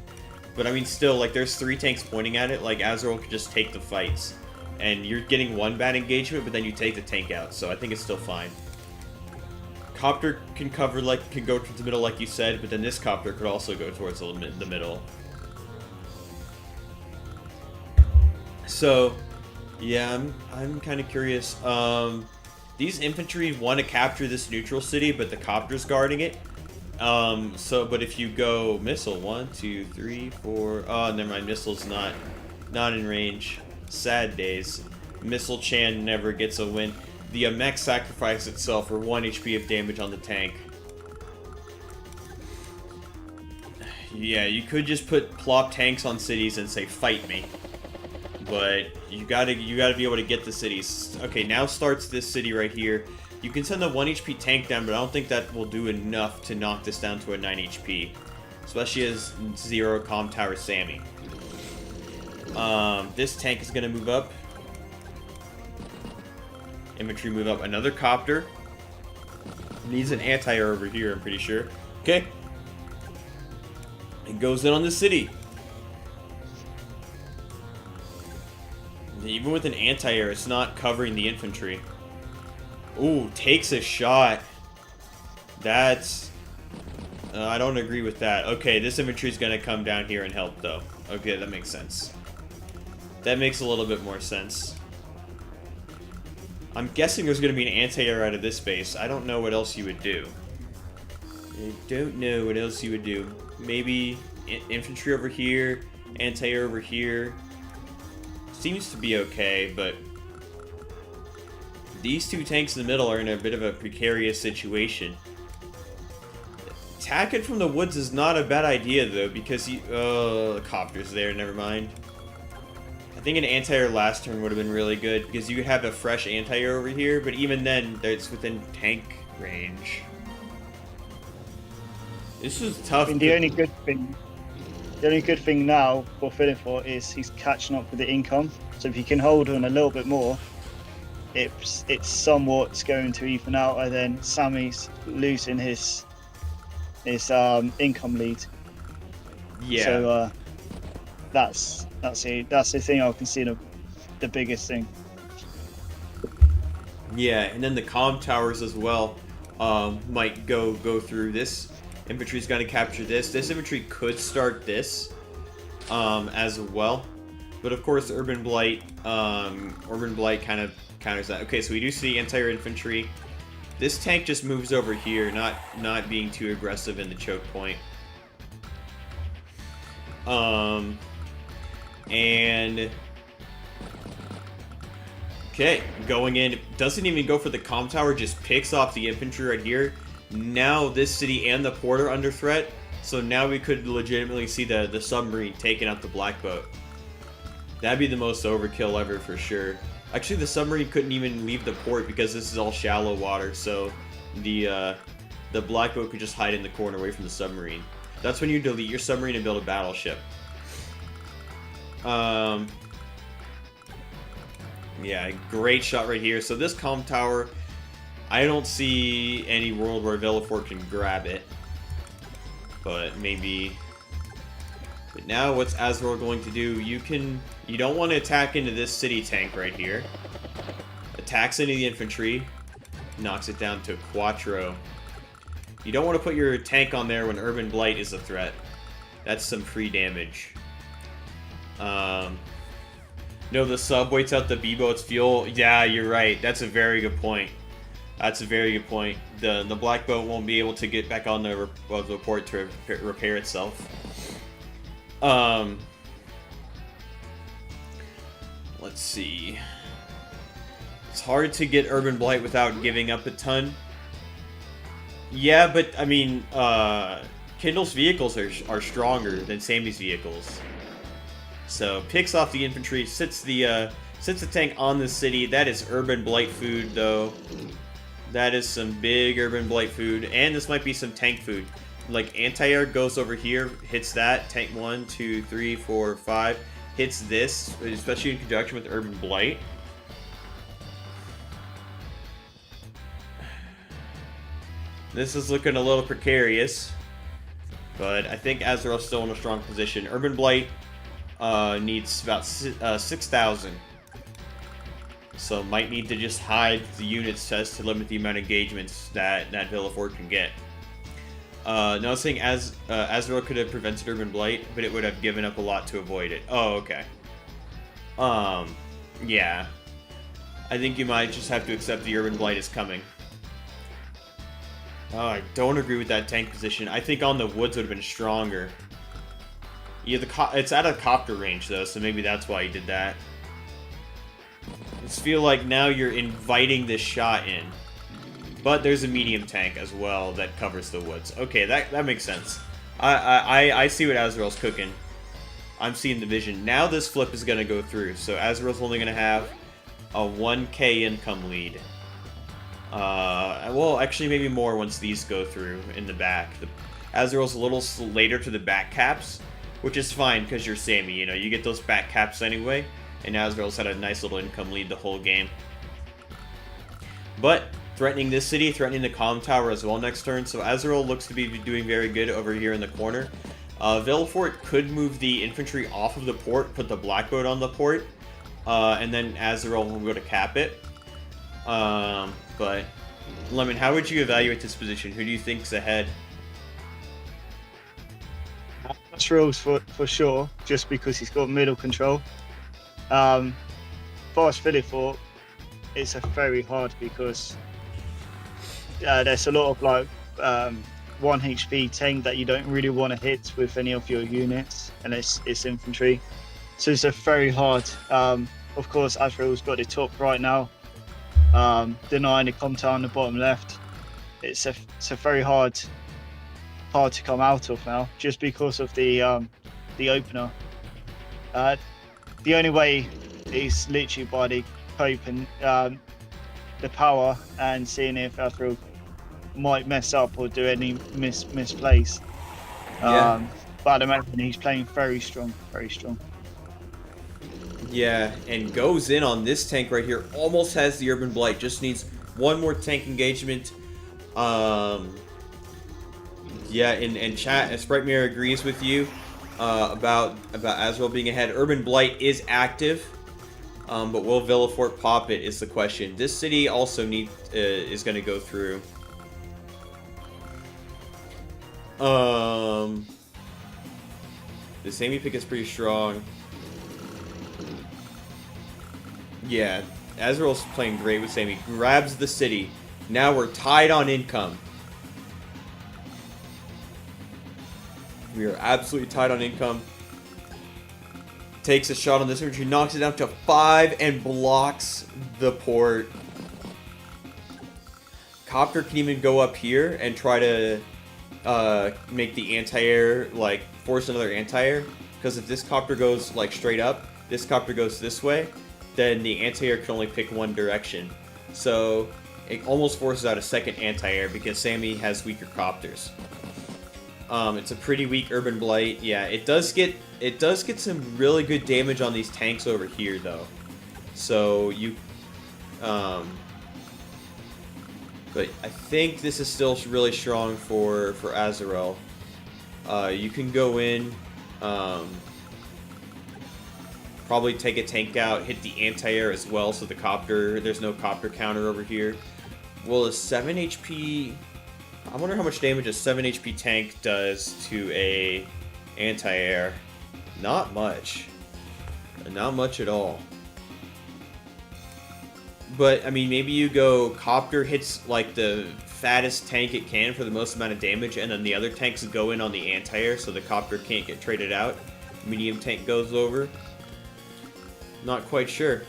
But I mean, still, like, there's 3 tanks pointing at it. Like, Azarel could just take the fights. And you're getting one bad engagement, but then you take the tank out. So I think it's still fine. Copter can go towards the middle, like you said, but then this copter could also go towards the middle. So, yeah, I'm kind of curious. These infantry want to capture this neutral city, but the copter's guarding it. But if you go missile, 1, 2, 3, 4. Oh, never mind. Missile's not in range. Sad days. Missile Chan never gets a win. The mech sacrificed itself for 1 HP of damage on the tank. Yeah, you could just plop tanks on cities and say fight me, but you gotta be able to get the cities. Okay, now starts this city right here. You can send the 1 HP tank down, but I don't think that will do enough to knock this down to a 9 HP. Especially as 0 comm tower Sami. This tank is going to move up. Infantry move up. Another copter. Needs an anti-air over here, I'm pretty sure. Okay. It goes in on the city. Even with an anti-air, it's not covering the infantry. Ooh, takes a shot. That's... I don't agree with that. Okay, this infantry is going to come down here and help, though. Okay, that makes sense. That makes a little bit more sense. I'm guessing there's going to be an anti-air out of this base. I don't know what else you would do. I don't know what else you would do. Maybe infantry over here, anti-air over here. Seems to be okay, but... these 2 tanks in the middle are in a bit of a precarious situation. attack it from the woods is not a bad idea though, because you the copter's there, never mind. I think an anti-air last turn would have been really good because you could have a fresh anti-air over here, but even then it's within tank range. This is tough. And the only good thing now for Villefort is he's catching up with the income. So if you can hold on a little bit more, it's somewhat going to even out, and then Sammy's losing his income lead. Yeah. So that's the thing I can see the biggest thing. Yeah, and then the comm towers as well might go through. This infantry's going to capture this. This infantry could start this as well, but of course Urban Blight kind of counters that. Okay, so we do see anti-air infantry. This tank just moves over here, not being too aggressive in the choke point. And okay, going in, doesn't even go for the comm tower, just picks off the infantry right here. Now this city and the port are under threat, so now we could legitimately see the submarine taking out the black boat. That'd be the most overkill ever for sure. Actually, the submarine couldn't even leave the port because this is all shallow water, so the black boat could just hide in the corner away from the submarine. That's when you delete your submarine and build a battleship. Yeah, great shot right here. So this comm tower, I don't see any world where Villefort can grab it, but maybe. But now what's Azarel going to do? You don't want to attack into this city tank right here. Attacks into the infantry, knocks it down to Quattro. You don't want to put your tank on there when Urban Blight is a threat. That's some free damage. No, the sub waits out the B-boat's fuel. Yeah, you're right. That's a very good point. That's a very good point. The black boat won't be able to get back on the port to repair itself. Let's see. It's hard to get Urban Blight without giving up a ton. Yeah, but I mean, Kindle's vehicles are stronger than Sammy's vehicles. So picks off the infantry, sits the tank on the city. That is Urban Blight food, though. That is some big Urban Blight food, and this might be some tank food. Like anti-air goes over here, hits that tank 1, 2, 3, 4, 5, hits this, especially in conjunction with Urban Blight. This is looking a little precarious, but I think Azarel's still in a strong position. Urban Blight needs about 6,000. So might need to just hide the units test to limit the amount of engagements that Villefort can get. Now saying Azarel could have prevented Urban Blight, but it would have given up a lot to avoid it. Oh, okay. Yeah. I think you might just have to accept the Urban Blight is coming. Oh, I don't agree with that tank position. I think on the woods would have been stronger. Yeah, it's out of copter range, though, so maybe that's why he did that. I just feel like now you're inviting this shot in. But there's a medium tank as well that covers the woods. Okay, that makes sense. I see what Azarel's cooking. I'm seeing the vision. Now this flip is going to go through, so Azarel's only going to have a 1k income lead. Well, actually maybe more once these go through in the back. Azarel's a little later to the back caps, which is fine because you're Sammy, you know, you get those back caps anyway, and Azarel's had a nice little income lead the whole game. But threatening this city, threatening the comm tower as well next turn, so Azarel looks to be doing very good over here in the corner. Villefort could move the infantry off of the port, put the black boat on the port, and then Azarel will go to cap it. But Lemon, how would you evaluate this position? Who do you think's ahead? Azarel's for sure, just because he's got middle control. Fast Villefort, it's a very hard because there's a lot of like 1 HP tank that you don't really want to hit with any of your units, and it's infantry, so it's a very hard. Of course, Azarel's got the top right now, denying the comm tower on the bottom left. It's a very hard hard to come out of now, just because of the opener. The only way is literally by the cope and the power, and seeing if Azarel might mess up or do any misplays. Yeah. But at the moment he's playing very strong, very strong. Yeah, and goes in on this tank right here. Almost has the Urban Blight. Just needs one more tank engagement. Yeah, and chat, Sprite Mirror agrees with you about Azarel being ahead. Urban Blight is active, but will Villefort pop it is the question. This city also is going to go through. The Sammy pick is pretty strong. Yeah, Azarel's playing great with Sammy. Grabs the city. Now we're tied on income. We are absolutely tied on income. Takes a shot on this infantry, knocks it down to 5 and blocks the port. Copter can even go up here and try to make the anti-air, like, force another anti-air. Because if this copter goes, like, straight up, this copter goes this way, then the anti-air can only pick one direction. So it almost forces out a second anti-air because Sammy has weaker copters. It's a pretty weak Urban Blight. Yeah, it does get some really good damage on these tanks over here though. So you but I think this is still really strong for Azarel. You can go in, probably take a tank out, hit the anti-air as well, so there's no copter counter over here. Well, a 7 HP... I wonder how much damage a 7 HP tank does to a anti-air. Not much. Not much at all. But, I mean, maybe you go copter hits, like, the fattest tank it can for the most amount of damage, and then the other tanks go in on the anti-air so the copter can't get traded out. Medium tank goes over. Not quite sure.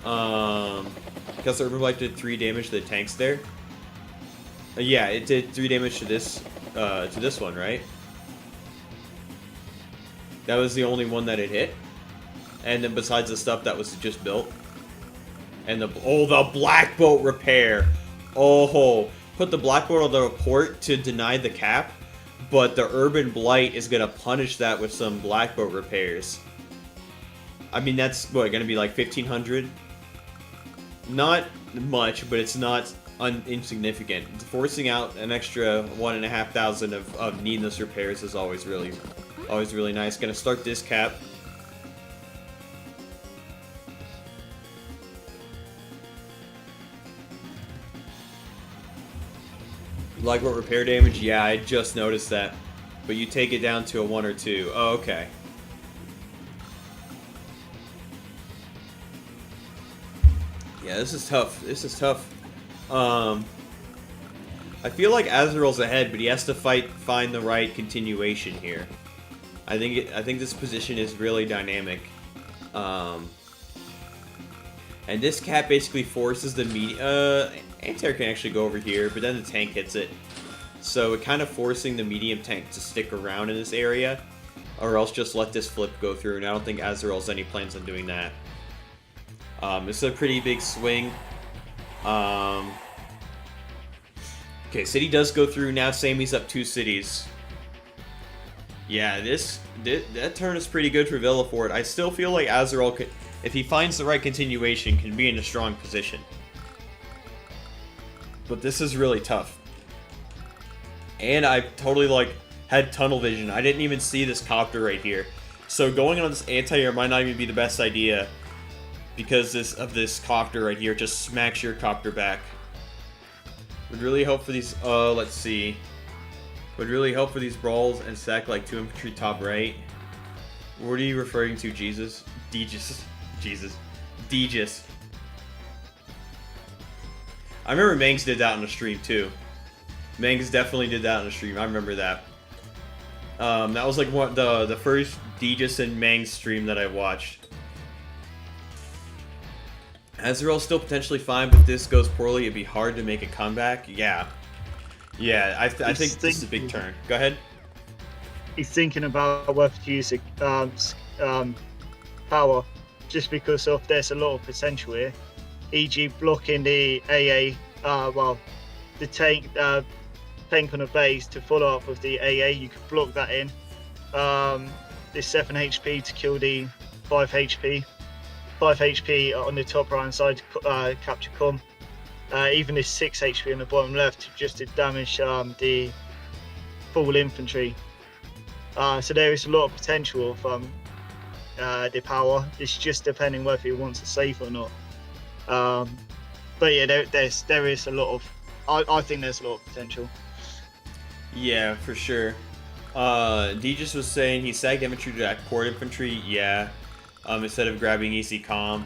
Because the Urban Blight did 3 damage to the tanks there. Yeah, it did 3 damage to this one, right? That was the only one that it hit. And then besides the stuff that was just built. And the Black Bolt repair. Oh, put the Black Bolt on the port to deny the cap. But the Urban Blight is going to punish that with some Black Bolt repairs. I mean, that's, what, going to be like 1,500? Not much, but it's not insignificant. Forcing out an extra 1,500 of needless repairs is always really nice. Going to start this cap. Like what repair damage? Yeah, I just noticed that. But you take it down to a 1 or 2. Oh, okay. Yeah, this is tough. This is tough. I feel like Azarel's ahead, but he has to find the right continuation here. I think this position is really dynamic. And this cap basically forces the anti-air can actually go over here, but then the tank hits it. So it kind of forcing the medium tank to stick around in this area, or else just let this flip go through, and I don't think Azarel's any plans on doing that. This is a pretty big swing. Okay, city does go through. Now Sammy's up 2 cities. Yeah, that turn is pretty good for Villefort. I still feel like Azarel could, if he finds the right continuation, can be in a strong position. But this is really tough. And I totally, like, had tunnel vision. I didn't even see this copter right here. So going on this anti-air might not even be the best idea, because of this copter right here. Just smacks your copter back. Would really hope for these, let's see. Would really hope for these brawls and sack like 2 infantry top right. What are you referring to, Jesus? Deegis. Jesus. Deegis. I remember Mangs did that on the stream too. Mangs definitely did that on the stream. I remember that. That was like the first Deegis and Mangs stream that I watched. Azarel's still potentially fine, but if this goes poorly, it'd be hard to make a comeback. Yeah. Yeah, I think this is a big turn. Go ahead. He's thinking about whether to use power, just because of there's a lot of potential here. E.g., blocking the AA, the tank on a base to follow up with the AA. You could block that in. The 7 HP to kill the 5 HP. 5 HP on the top right hand side to capture com. Even this 6 HP on the bottom left just to damage the full infantry. So there is a lot of potential from the power. It's just depending whether he wants to save or not. But yeah, there is a lot of. I think there's a lot of potential. Yeah, for sure. Deegis was saying he sagged infantry to that core infantry. Yeah. Instead of grabbing easy comm.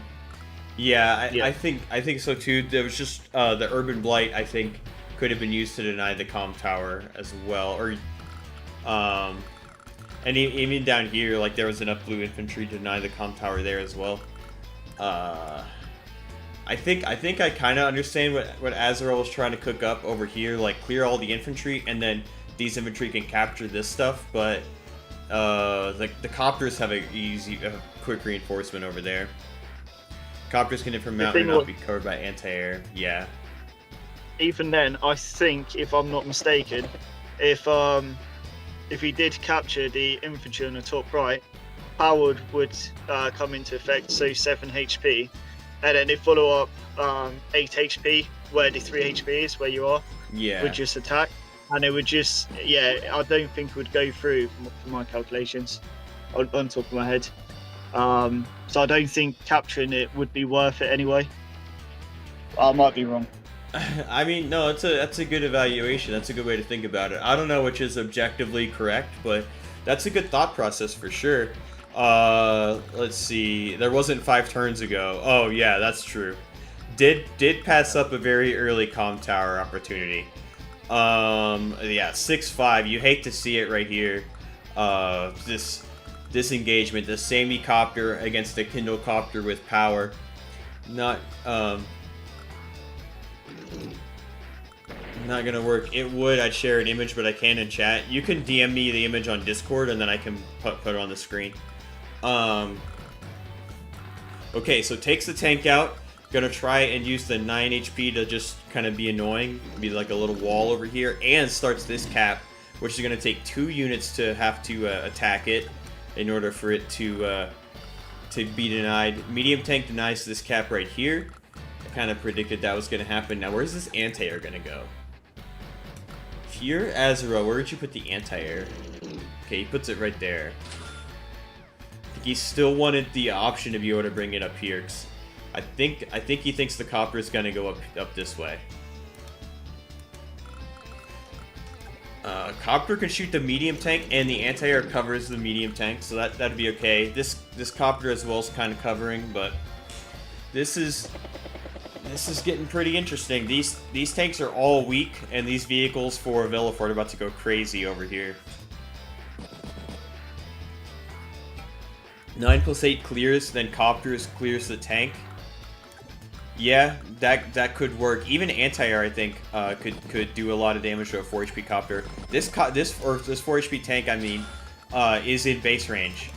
Yeah, I think so too. There was just the urban blight. I think could have been used to deny the comm tower as well, or and even down here, like there was enough blue infantry to deny the comm tower there as well. I think I kind of understand what Azarel was trying to cook up over here, like clear all the infantry and then these infantry can capture this stuff, but the copters have a quick reinforcement over there. Copters can from mountain not be covered by anti-air. Yeah. Even then, I think, if I'm not mistaken, if he did capture the infantry on the top right, power would come into effect, so 7 HP, and then they follow up 8 HP where the 3 HP is, where you are. Yeah. Would just attack, and it would just I don't think it would go through from my calculations on top of my head. So I don't think capturing it would be worth it anyway. I might be wrong. I mean, no, that's a good evaluation. That's a good way to think about it. I don't know which is objectively correct, but that's a good thought process for sure. Let's see. There wasn't 5 turns ago. Oh yeah, that's true. Did pass up a very early comm tower opportunity. Yeah, 6-5. You hate to see it right here. This engagement, the Sammy copter against the Kindle copter with power. Not gonna work. It would. I'd share an image, but I can't in chat. You can DM me the image on Discord, and then I can put it on the screen. Okay, so takes the tank out. Gonna try and use the 9 HP to just kind of be annoying, be like a little wall over here, and starts this cap, which is gonna take 2 units to have to attack it in order for it to be denied. Medium tank denies this cap right here. I kind of predicted that was gonna happen. Now, where's this anti-air gonna go? Here, Azarel, where would you put the anti-air? Okay, he puts it right there. I think he still wanted the option to be able to bring it up here. I think he thinks the copper is gonna go up this way. Copter can shoot the medium tank, and the anti-air covers the medium tank, so that'd be okay. This copter as well is kind of covering, but this is getting pretty interesting. These tanks are all weak, and these vehicles for Villefort are about to go crazy over here. 9+8 clears, then copters clears the tank. Yeah, that could work. Even anti-air, I think, could do a lot of damage to a 4 HP copter. This 4 HP tank, I mean, is in base range.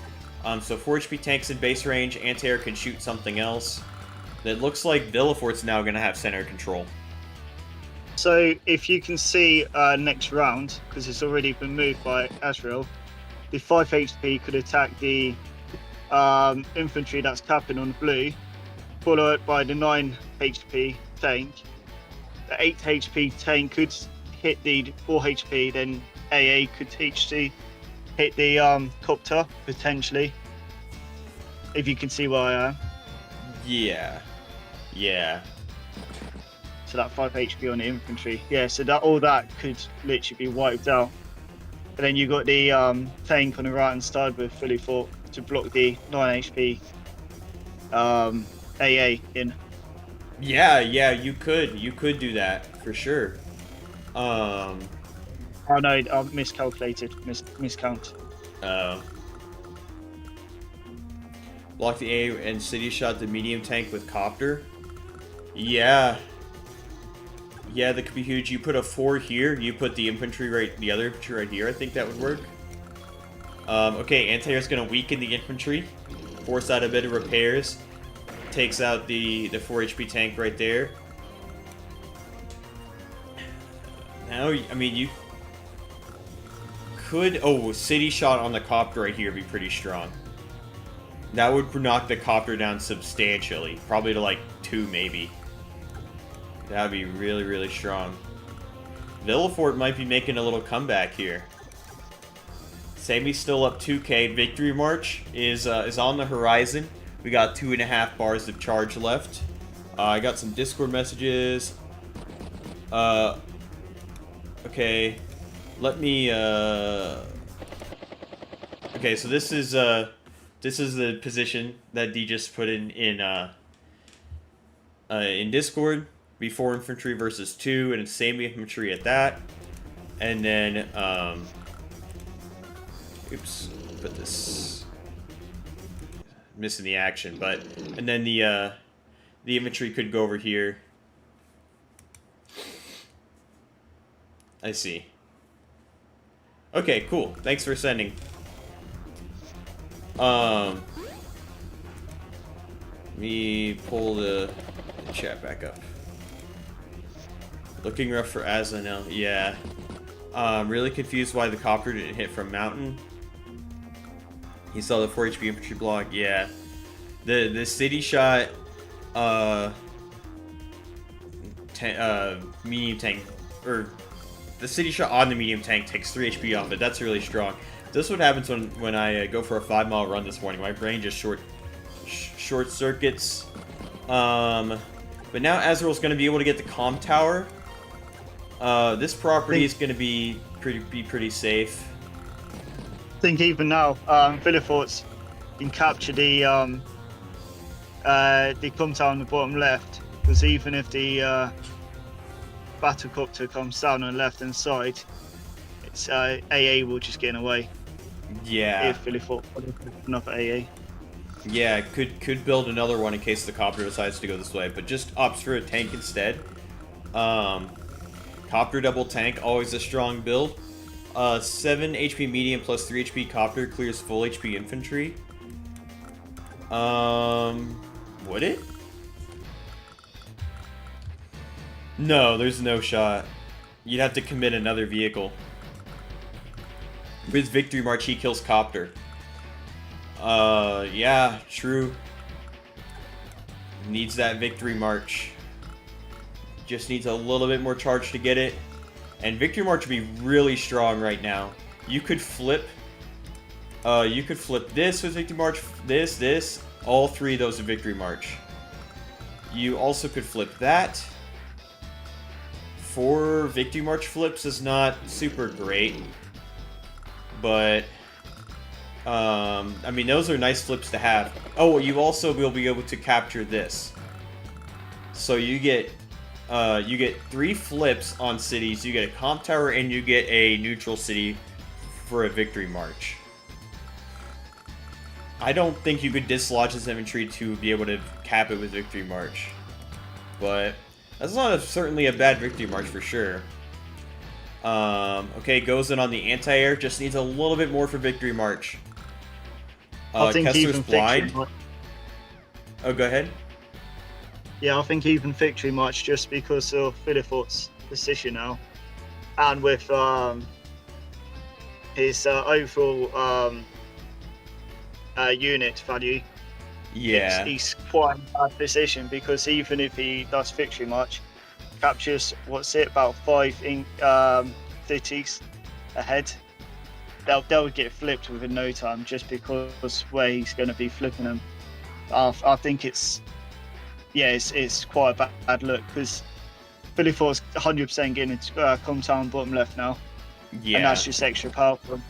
So 4 HP tank's in base range. Anti-air can shoot something else. It looks like Villefort's now going to have center control. So if you can see next round, because it's already been moved by Azarel, the 5 HP could attack the infantry that's capping on blue, followed by the 9 HP tank. The 8 HP tank could hit the 4 HP, then AA could hit the copter, potentially. If you can see where I am. Yeah. So that 5 HP on the infantry. Yeah, so all that could literally be wiped out. And then you got the tank on the right hand side with Villefort to block the 9 HP AA in. Yeah, you could do that for sure. Oh no, I miscalculated, miscount. Block the A and city shot the medium tank with copter. Yeah, Yeah, that could be huge. You put a 4 here. You put the infantry the other infantry right here. I think that would work. Okay, anti-air's gonna weaken the infantry, force out a bit of repairs, takes out the 4 HP tank right there. Now, I mean, you could... Oh, city shot on the copter right here would be pretty strong. That would knock the copter down substantially. Probably to like 2, maybe. That would be really, really strong. Villefort might be making a little comeback here. Sammy's still up 2k. Victory March is on the horizon. We got 2.5 bars of charge left. I got some Discord messages. Okay. Let me, Okay, so this is the position that D just put in Discord. B4 infantry versus 2, and it's Sammy infantry at that. And then, oops, put this, missing the action, but, and then the infantry could go over here. I see. Okay, cool. Thanks for sending. Let me pull the chat back up. Looking rough for Azarel. Yeah. Really confused why the copter didn't hit from mountain. He saw the 4 HP infantry block. Yeah. The city shot medium tank, or the city shot on the medium tank takes 3 HP off it. That's really strong. This is what happens when I go for a 5-mile run this morning. My brain just short circuits. But now Azarel's going to be able to get the comm tower. This property is going to be pretty safe. I think even now, Villefort's can capture the comm tower on the bottom left, because even if the battlecopter comes down on the left hand side, it's AA will just get in the way. Yeah. If Villefort enough AA. Yeah, could build another one in case the copter decides to go this way, but just opts for a tank instead. Copter double tank, always a strong build. 7 HP medium plus 3 HP copter clears full HP infantry. Would it? No, there's no shot. You'd have to commit another vehicle. With Victory March, he kills copter. Yeah, true. Needs that Victory March. Just needs a little bit more charge to get it. And Victory March would be really strong right now. You could flip this with Victory March, this, all 3 of those with Victory March. You also could flip that. 4 Victory March flips is not super great. But I mean, those are nice flips to have. Oh, you also will be able to capture this. So you get 3 flips on cities. You get a comp tower and you get a neutral city for a Victory March. I don't think you could dislodge this infantry to be able to cap it with Victory March, but that's not certainly a bad Victory March for sure. Okay, goes in on the anti-air. Just needs a little bit more for Victory March. I think Kessler's even blind. Oh, go ahead. Yeah, I think even Victory March, just because of Villefort's position now, and with his overall unit value. Yeah, he's quite in a bad position, because even if he does Victory March, captures about 5 cities ahead, they'll get flipped within no time, just because where he's going to be flipping them. I think it's quite a bad look, because Villefort's 100% getting into Comtown bottom left now. Yeah, and that's just extra power from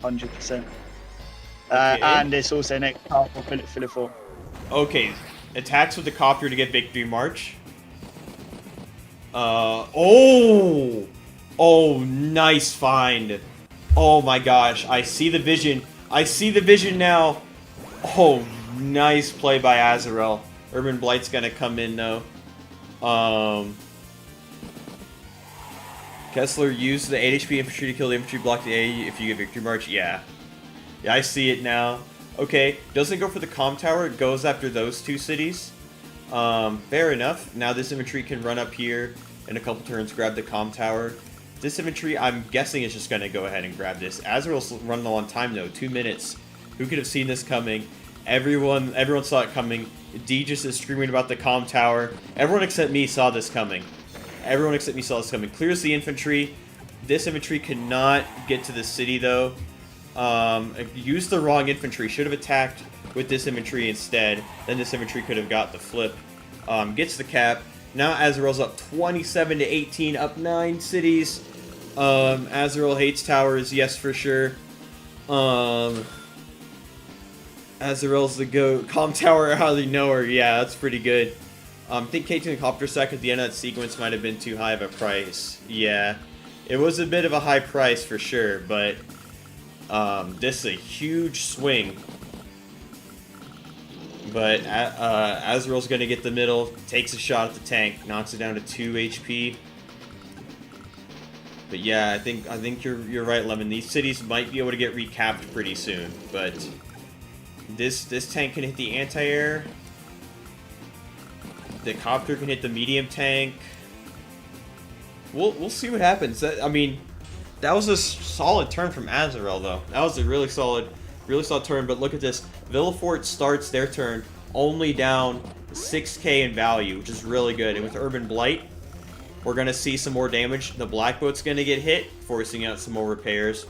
100%. Okay. And it's also an extra power for Villefort. Okay, attacks with the copter to get Victory March. Oh, nice find. Oh my gosh, I see the vision. I see the vision now. Oh, nice play by Azarel. Urban Blight's gonna come in though. Kesler used the 8 HP infantry to kill the infantry block the A if you get victory march. Yeah. Yeah, I see it now. Okay, doesn't go for the comm tower, it goes after those 2 cities. Fair enough. Now this infantry can run up here in a couple turns, grab the comm tower. This infantry, I'm guessing, is just going to go ahead and grab this. Azarel's running low on time, though. 2 minutes. Who could have seen this coming? Everyone saw it coming. D just is screaming about the comm tower. Everyone except me saw this coming. Everyone except me saw this coming. Clears the infantry. This infantry cannot get to the city, though. Used the wrong infantry. Should have attacked with this infantry instead. Then this infantry could have got the flip. Gets the cap. Now Azarel's up 27 to 18, up 9 cities. Azarel hates towers, yes for sure. Azarel's the GOAT. Comm tower, I hardly know her. Yeah, that's pretty good. I think K2 and Copter Sec at the end of that sequence might have been too high of a price. Yeah, it was a bit of a high price for sure, but this is a huge swing. But Azarel's going to get the middle, takes a shot at the tank, knocks it down to 2 HP. But yeah, I think you're right, Lemon. These cities might be able to get recapped pretty soon, but this tank can hit the anti-air. The copter can hit the medium tank. We'll see what happens. I mean, that was a solid turn from Azarel, though. That was a really solid turn. But look at this. Villefort starts their turn only down 6k in value, which is really good. And with Urban Blight, we're going to see some more damage. The Black Boat's going to get hit, forcing out some more repairs.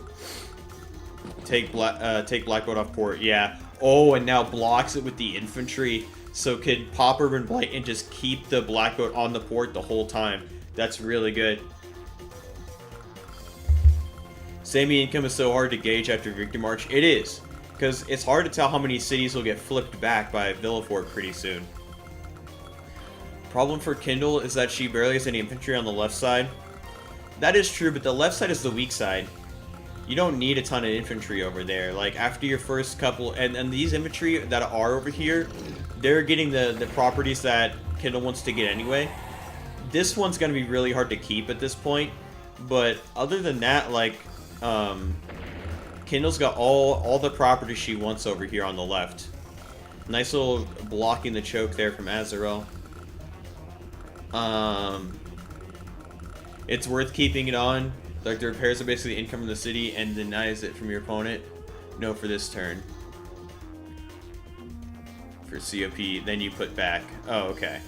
Take Black Boat off port, yeah. Oh, and now blocks it with the infantry. So could pop Urban Blight and just keep the Black Boat on the port the whole time. That's really good. Sammy income is so hard to gauge after Victory March. It is, because it's hard to tell how many cities will get flipped back by Villefort pretty soon. Problem for Kindle is that she barely has any infantry on the left side. That is true, but the left side is the weak side. You don't need a ton of infantry over there. Like, after your first couple... And these infantry that are over here, they're getting the properties that Kindle wants to get anyway. This one's going to be really hard to keep at this point. But other than that, like... Kindle's got all the properties she wants over here on the left. Nice little blocking the choke there from Azarel. It's worth keeping it on. Like, the repairs are basically income from the city and denies it from your opponent. No, for this turn. For COP, then you put back. Oh, okay.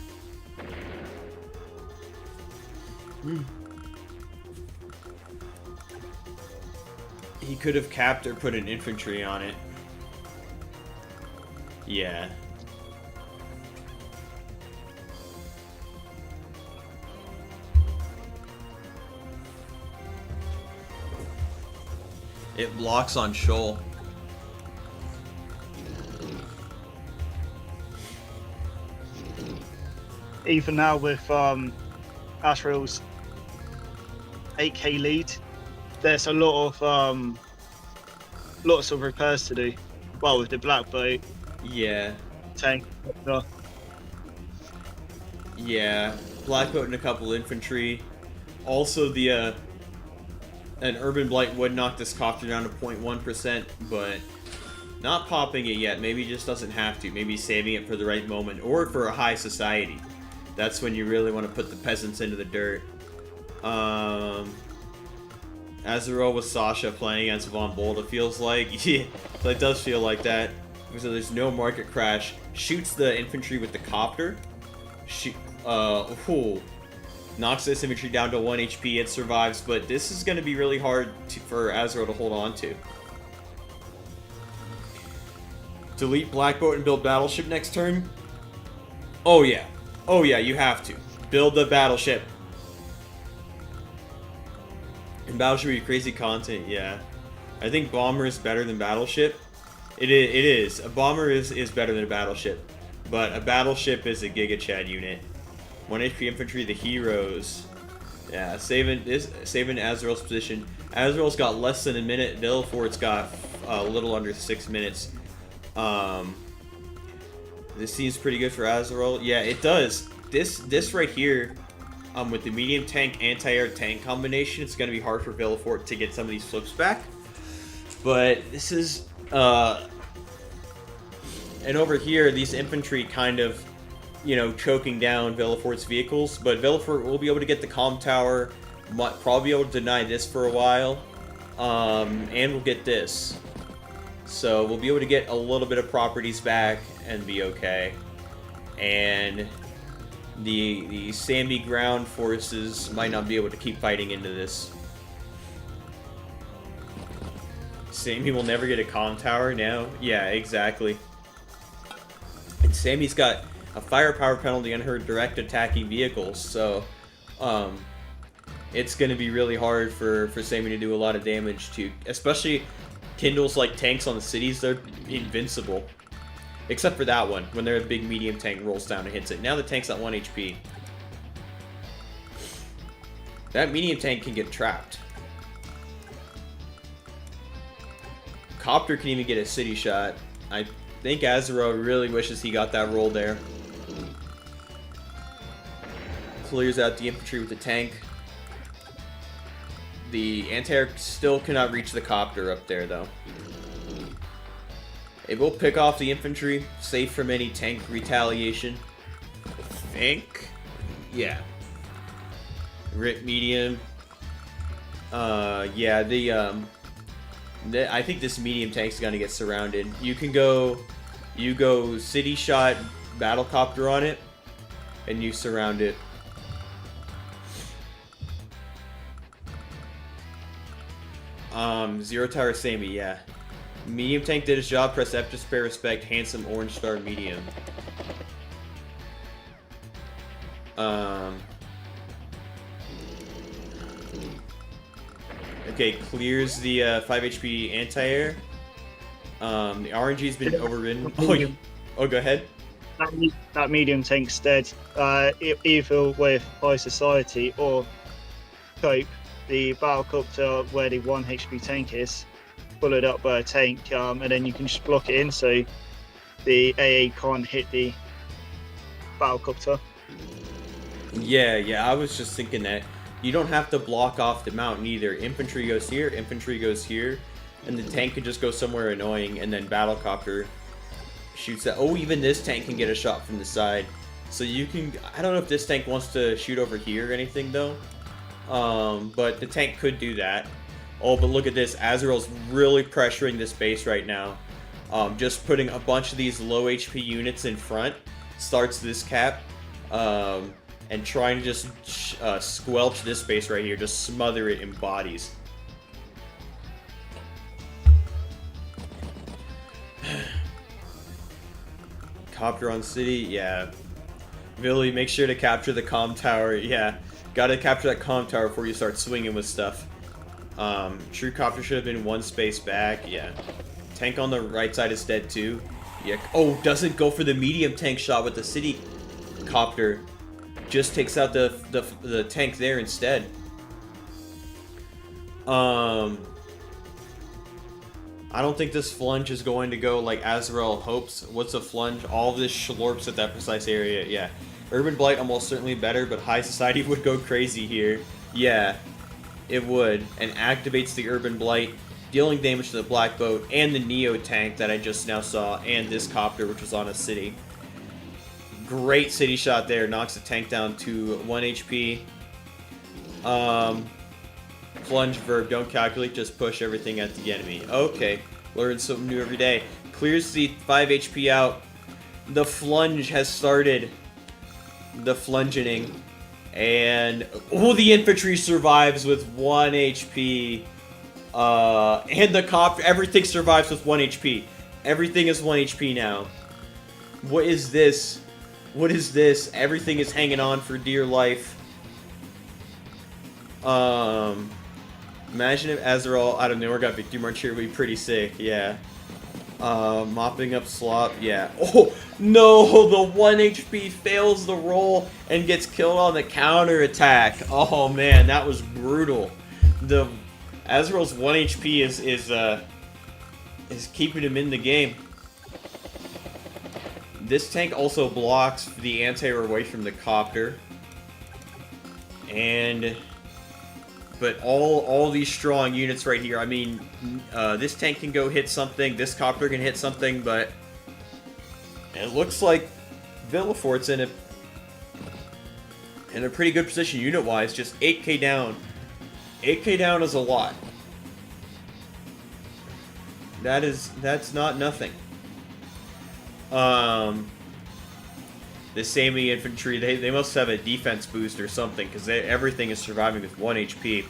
He could have capped or put an infantry on it. Yeah. It blocks on Shoal. Even now with Azarel's 8k lead, there's a lot of lots of repairs to do. Well, with the Black Boat. Yeah. Tank. Yeah. Black Boat and a couple infantry. Also, the an Urban Blight would knock this copter down to 0.1%, but not popping it yet. Maybe he just doesn't have to. Maybe saving it for the right moment, or for a high society. That's when you really want to put the peasants into the dirt. Azarel with Sasha playing against Von Bolt, it feels like. Yeah, it does feel like that. So there's no market crash. Shoots the infantry with the copter. Knocks this infantry down to 1 HP. It survives, but this is going to be really hard for Azarel to hold on to. Delete Black Boat and build Battleship next turn? Oh yeah. Oh yeah, you have to. Build the Battleship. And Battleship would be crazy content, yeah. I think Bomber is better than Battleship. It is. A Bomber is better than a Battleship. But a Battleship is a Giga Chad unit. 1 HP infantry, the heroes. Yeah, saving Azarel's position. Azarel's got less than a minute. Villefort's got a little under 6 minutes. This seems pretty good for Azarel. Yeah, it does. This right here with the medium tank anti-air tank combination, it's going to be hard for Villefort to get some of these flips back. But this is and over here, these infantry kind of, you know, choking down Villefort's vehicles. But Villefort will be able to get the comm tower, might probably be able to deny this for a while, and we'll get this. So we'll be able to get a little bit of properties back and be okay. And the Sammy ground forces might not be able to keep fighting into this. Sammy will never get a comm tower now. Yeah, exactly. And Sammy's got a firepower penalty on her direct attacking vehicles, so it's going to be really hard for Sammy to do a lot of damage to, especially Kindle's like tanks on the cities. They're invincible. Except for that one, when their big medium tank rolls down and hits it. Now the tank's at 1 HP. That medium tank can get trapped. Copter can even get a city shot. I think Azarel really wishes he got that roll there. Clears out the infantry with the tank. The anti-air still cannot reach the copter up there, though. It will pick off the infantry, safe from any tank retaliation. I think. Yeah. Rip medium. Yeah, I think this medium tank's gonna get surrounded. You go city shot battlecopter on it, and you surround it. Zero tower Sammy, yeah. Medium tank did his job, press F to spare respect, handsome orange star medium. Okay, clears the 5 HP anti-air. The RNG's been overridden. Oh, go ahead. That medium tank's dead. Either with High Society or Cope, the battlecopter where the 1 HP tank is, followed up by a tank, and then you can just block it in so the AA can't hit the battlecopter. Yeah, I was just thinking that you don't have to block off the mountain either. Infantry goes here, and the tank can just go somewhere annoying, and then battlecopter shoots that. Oh, even this tank can get a shot from the side. So you can, I don't know if this tank wants to shoot over here or anything though. But the tank could do that. Oh, but look at this. Azarel's really pressuring this base right now. Just putting a bunch of these low HP units in front starts this cap. And trying to just squelch this base right here. Just smother it in bodies. Copter on city, yeah. Billy, make sure to capture the comm tower. Yeah, gotta capture that comm tower before you start swinging with stuff. True copter should have been 1 space back. Yeah. Tank on the right side is dead too. Yeah. Oh, doesn't go for the medium tank shot with the city copter. Just takes out the tank there instead. I don't think this flunge is going to go like Azarel hopes. What's a flunge? All this schlorps at that precise area. Yeah. Urban Blight almost certainly better, but High Society would go crazy here. Yeah, it would. And activates the Urban Blight, dealing damage to the Black Boat and the Neo tank that I just now saw, and this copter which was on a city. Great city shot there. Knocks the tank down to 1 HP. Plunge verb. Don't calculate. Just push everything at the enemy. Okay. Learn something new every day. Clears the 5 HP out. The flunge has started. The flungening. And the infantry survives with 1 HP. And the copter. Everything survives with 1 HP. Everything is 1 HP now. What is this? What is this? Everything is hanging on for dear life. Imagine if Azarel out of nowhere got Victory March here, would be pretty sick, yeah. Mopping up slop, yeah. Oh, no, the 1 HP fails the roll and gets killed on the counter attack. Oh man, that was brutal. The Azarel's 1 HP is keeping him in the game. This tank also blocks the anti-air away from the copter. But all these strong units right here. I mean, this tank can go hit something. This copter can hit something, but it looks like Villefort's in a pretty good position unit-wise. Just 8k down. 8k down is a lot. That's not nothing. The Sami infantry, they must have a defense boost or something, because everything is surviving with 1 HP.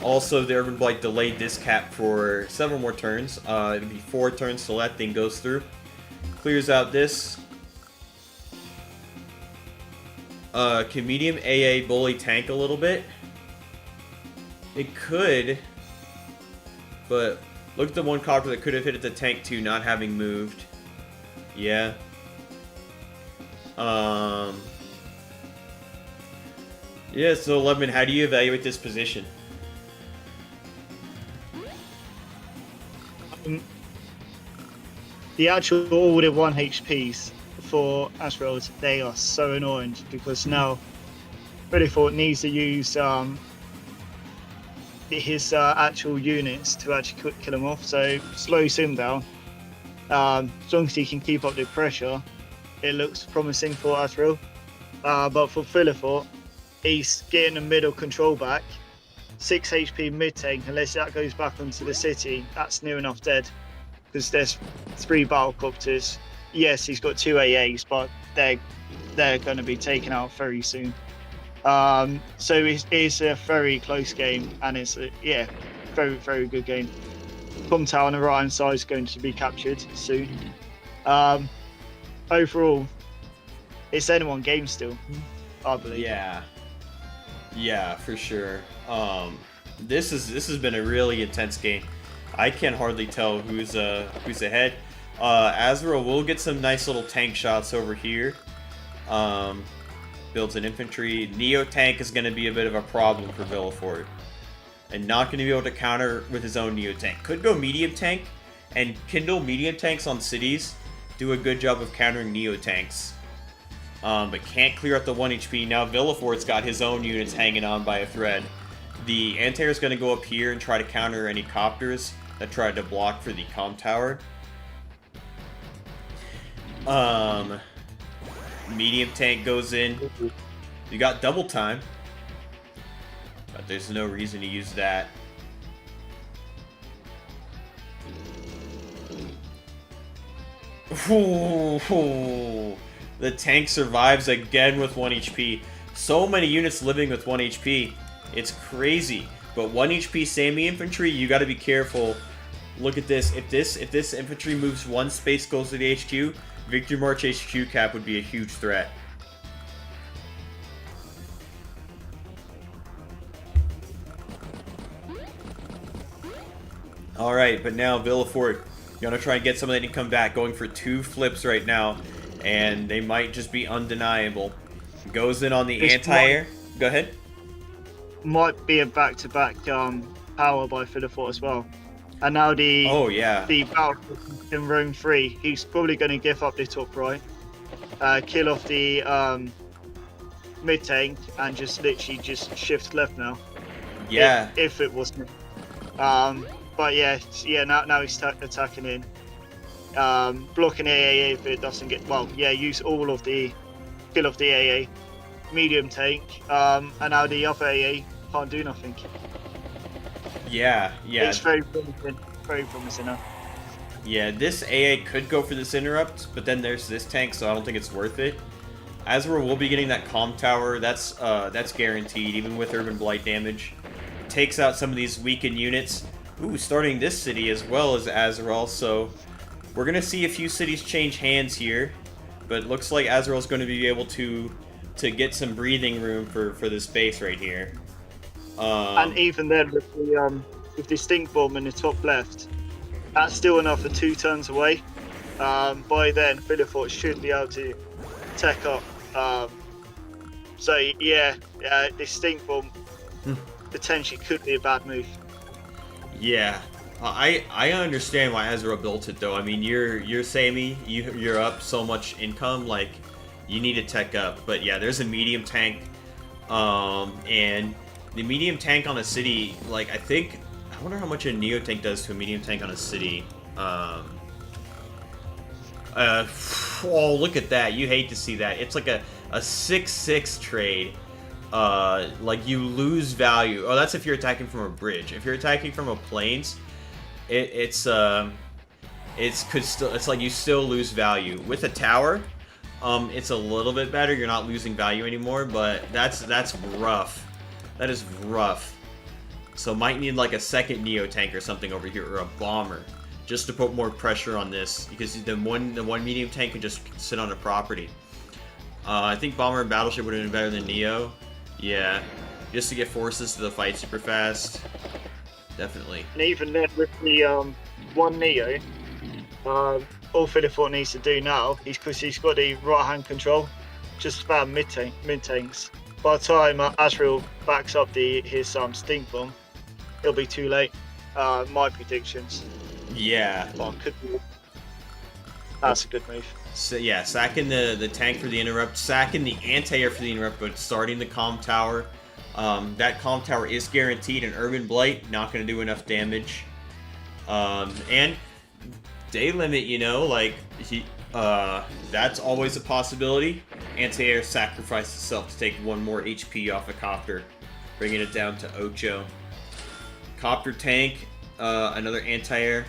Also, the Urban Blight delayed this cap for several more turns. It'll be 4 turns till that thing goes through. Clears out this. Can medium AA bully tank a little bit? It could, but look at the one copter that could have hit at the tank too, not having moved. Yeah. Yeah, so Lemon, how do you evaluate this position? The actual ordered 1 HPs for Azarel, they are so annoying because now Villefort needs to use his actual units to actually kill him off, so slows him down. As long as he can keep up the pressure, it looks promising for Azarel. But for Villefort, he's getting the middle control back. 6 HP mid tank, unless that goes back onto the city, that's near enough dead. Because there's 3 battlecopters. Yes, he's got 2 AAs, but they're going to be taken out very soon. So it's a very close game, and it's a very, very good game. Com Tower on the right hand side is going to be captured soon. Overall, it's anyone game still, I believe. Yeah, for sure. This has been a really intense game. I can hardly tell who's ahead. Azarel will get some nice little tank shots over here. Builds an infantry. Neo tank is going to be a bit of a problem for Villefort, and not going to be able to counter with his own Neo tank. Could go medium tank and kindle medium tanks on cities. Do a good job of countering Neo tanks. But can't clear out the 1 HP. Now Villefort's got his own units hanging on by a thread. The anti-air is going to go up here and try to counter any copters that tried to block for the comm tower. Medium tank goes in. You got double time, but there's no reason to use that. Ooh, the tank survives again with 1 HP. So many units living with 1 HP. It's crazy. But 1 HP Sami infantry, you got to be careful. Look at this. If this infantry moves 1 space, goes to the HQ, Victory March HQ cap would be a huge threat. Alright, but now Villefort gonna try and get some of that income back, going for 2 flips right now, and they might just be undeniable. Goes in on the anti-air. Go ahead. Might be a back-to-back power by Villefort as well. And now the battle in room 3, he's probably going to give up the top right, kill off the mid tank, and just literally just shift left now. Yeah. If it wasn't. But yeah. Now he's attacking in, blocking AA if it doesn't get use all of the kill off the AA, medium tank, and now the upper AA can't do nothing. Yeah. It's very promising now. Yeah, this AA could go for this interrupt, but then there's this tank, so I don't think it's worth it. Azarel will be getting that comm tower. That's guaranteed, even with Urban Blight damage. Takes out some of these weakened units. Ooh, starting this city as well as Azarel, so we're gonna see a few cities change hands here, but it looks like Azarel's going to be able to get some breathing room for this base right here. And even then, with the stink bomb in the top left, that's still another 2 turns away. By then, Villefort should be able to tech up. So yeah, this stink bomb potentially could be a bad move. Yeah, I understand why Azarel built it though. I mean, you're Sami, you're up so much income, like you need to tech up. But yeah, there's a medium tank, and the medium tank on a city, like I wonder how much a neo tank does to a medium tank on a city. Oh, look at that! You hate to see that. It's like a 6/6 trade. Like you lose value. Oh, that's if you're attacking from a bridge. If you're attacking from a plains, it's like you still lose value. With a tower, it's a little bit better. You're not losing value anymore, but that's rough. That is rough. So might need like a second neo tank or something over here, or a bomber, just to put more pressure on this, because the one medium tank can just sit on a property. I think bomber and battleship would have been better than neo. Yeah, just to get forces to the fight super fast. Definitely. And even then, with the one neo, all Villefort needs to do now is, because he's got the right hand control, just spam mid tanks. By the time Azarel backs up his stink bomb, it'll be too late. My predictions. Yeah. Well, that's a good move. So yeah, sacking the tank for the interrupt, sacking the anti-air for the interrupt, but starting the comm tower. That comm tower is guaranteed an urban blight, not going to do enough damage. And day limit, you know, like that's always a possibility. Anti-air sacrificed itself to take 1 more HP off a copter, bringing it down to Ocho. Copter tank, another anti-air.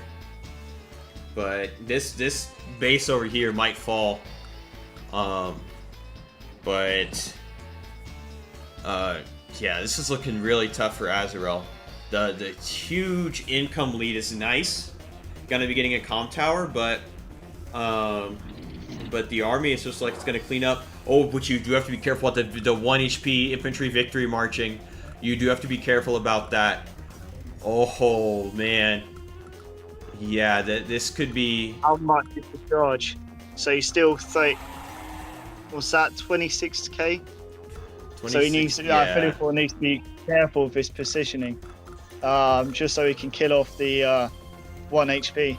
But this base over here might fall. Yeah, this is looking really tough for Azarel. The huge income lead is nice. Gonna be getting a comm tower, but the army is just like it's gonna clean up. Oh, but you do have to be careful about the 1 HP infantry victory marching. You do have to be careful about that. Oh man. Yeah, this could be... How much is the charge? So you still think... What's that, 26k? 26, so he needs to... Yeah. Villefort needs to be careful with his positioning. Just so he can kill off the 1 HP.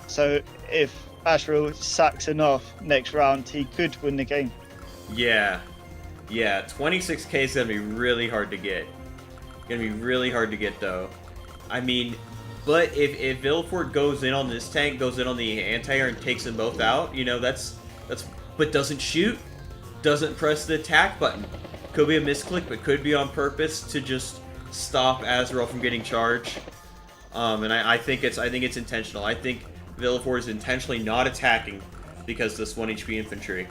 So if Azarel sacks enough next round, he could win the game. Yeah. Yeah, 26k is going to be really hard to get. Going to be really hard to get, though. I mean... But if Villefort goes in on this tank, goes in on the anti-air and takes them both out, you know, that's but doesn't shoot, doesn't press the attack button. Could be a misclick, but could be on purpose to just stop Azarel from getting charged. And I think it's intentional. I think Villefort is intentionally not attacking because this 1 HP infantry.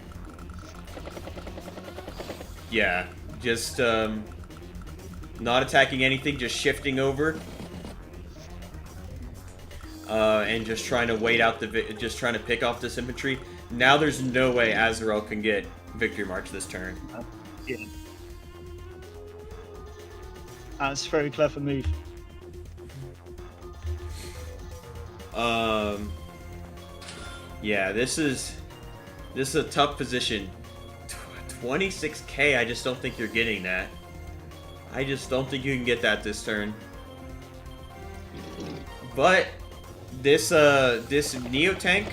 Yeah, just not attacking anything, just shifting over. And just trying to wait out just trying to pick off this infantry. Now there's no way Azarel can get victory march this turn. Yeah. That's a very clever move. Yeah, this is a tough position. 26k, I just don't think you're getting that. I just don't think you can get that this turn. But this neo tank,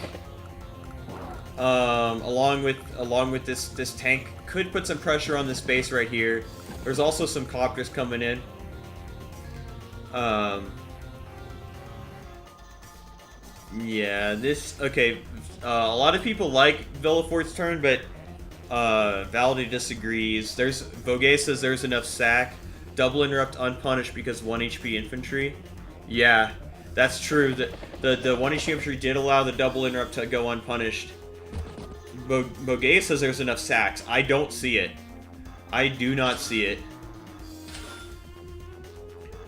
along with this tank, could put some pressure on this base right here. There's also some copters coming in. Yeah, okay. A lot of people like Villefort's turn, but Valdi disagrees. Vogue says there's enough sack. Double interrupt unpunished because 1 HP infantry. Yeah. That's true. The 1 HP infantry did allow the double interrupt to go unpunished. Bogue says there's enough sacks. I don't see it. I do not see it.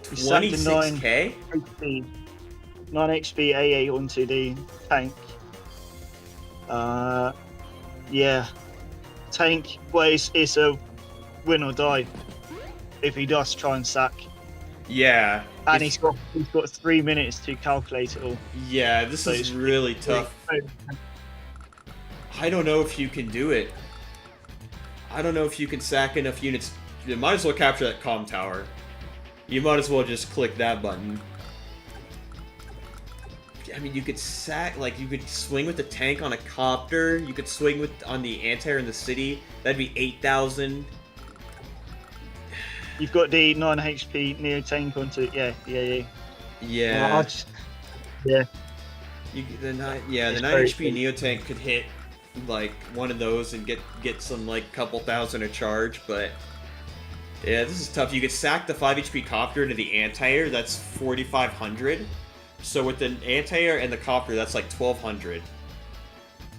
26k? 9 HP AA onto the tank. Yeah. Tank, well, it's a win or die if he does try and sack. Yeah. And he's got 3 minutes to calculate it all. Yeah, this is really tough. I don't know if you can do it. I don't know if you can sack enough units. You might as well capture that comm tower. You might as well just click that button. I mean, you could you could swing with the tank on a copter. You could swing on the anti-air in the city. That'd be 8,000. You've got the 9 HP Neo tank onto Yeah. Yeah. The 9 HP Neo tank could hit like one of those and get some like couple thousand a charge, but yeah, this is tough. You could sack the 5 HP copter into the anti-air. That's 4,500. So with the anti-air and the copter, that's like 1,200.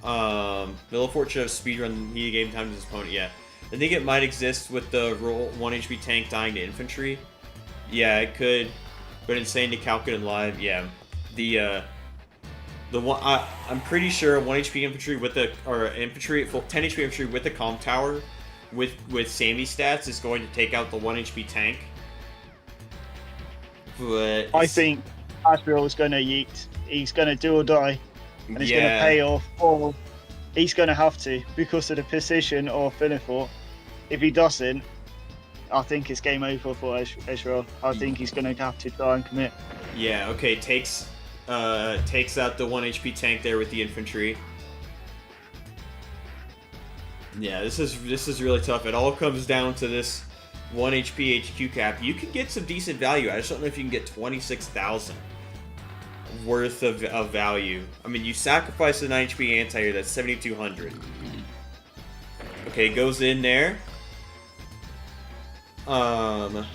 Villefort should have speedrun the game time to his opponent. Yeah, I think it might exist with the 1 HP tank dying to infantry. Yeah, it could, but insane to calculate live. Yeah, I'm pretty sure 1 HP infantry with the 10 HP infantry with the comm tower with Sammy stats is going to take out the 1 HP tank. But I think Azarel is going to yeet. He's going to do or die, and he's going to pay off. Or he's going to have to because of the position of Villefort. If he doesn't, I think it's game over for Azarel. I think he's going to have to try and commit. Yeah. Okay. Takes out the 1 HP tank there with the infantry. Yeah, this is really tough. It all comes down to this 1 HP HQ cap. You can get some decent value. I just don't know if you can get 26,000 worth of value. I mean, you sacrifice the 9 HP anti-air, that's 7,200. Okay, goes in there. Yeah,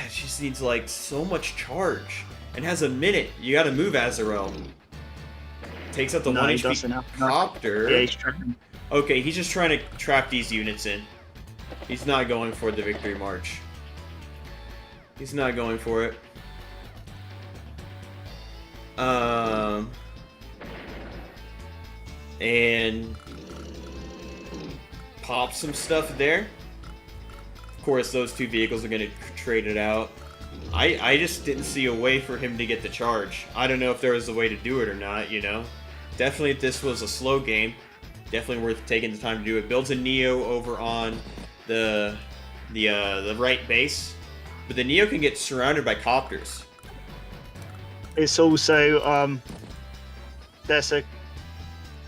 she just needs like so much charge. And has a minute. You gotta move Azarel. Takes out the 1 HP copter. Yeah, he's trying. Okay, he's just trying to trap these units in. He's not going for the victory march. He's not going for it. And pop some stuff there. Of course, those two vehicles are going to trade it out. I just didn't see a way for him to get the charge. I don't know if there was a way to do it or not, you know. Definitely, this was a slow game. Definitely worth taking the time to do it. Builds a Neo over on the right base, but the Neo can get surrounded by copters. It's also there's a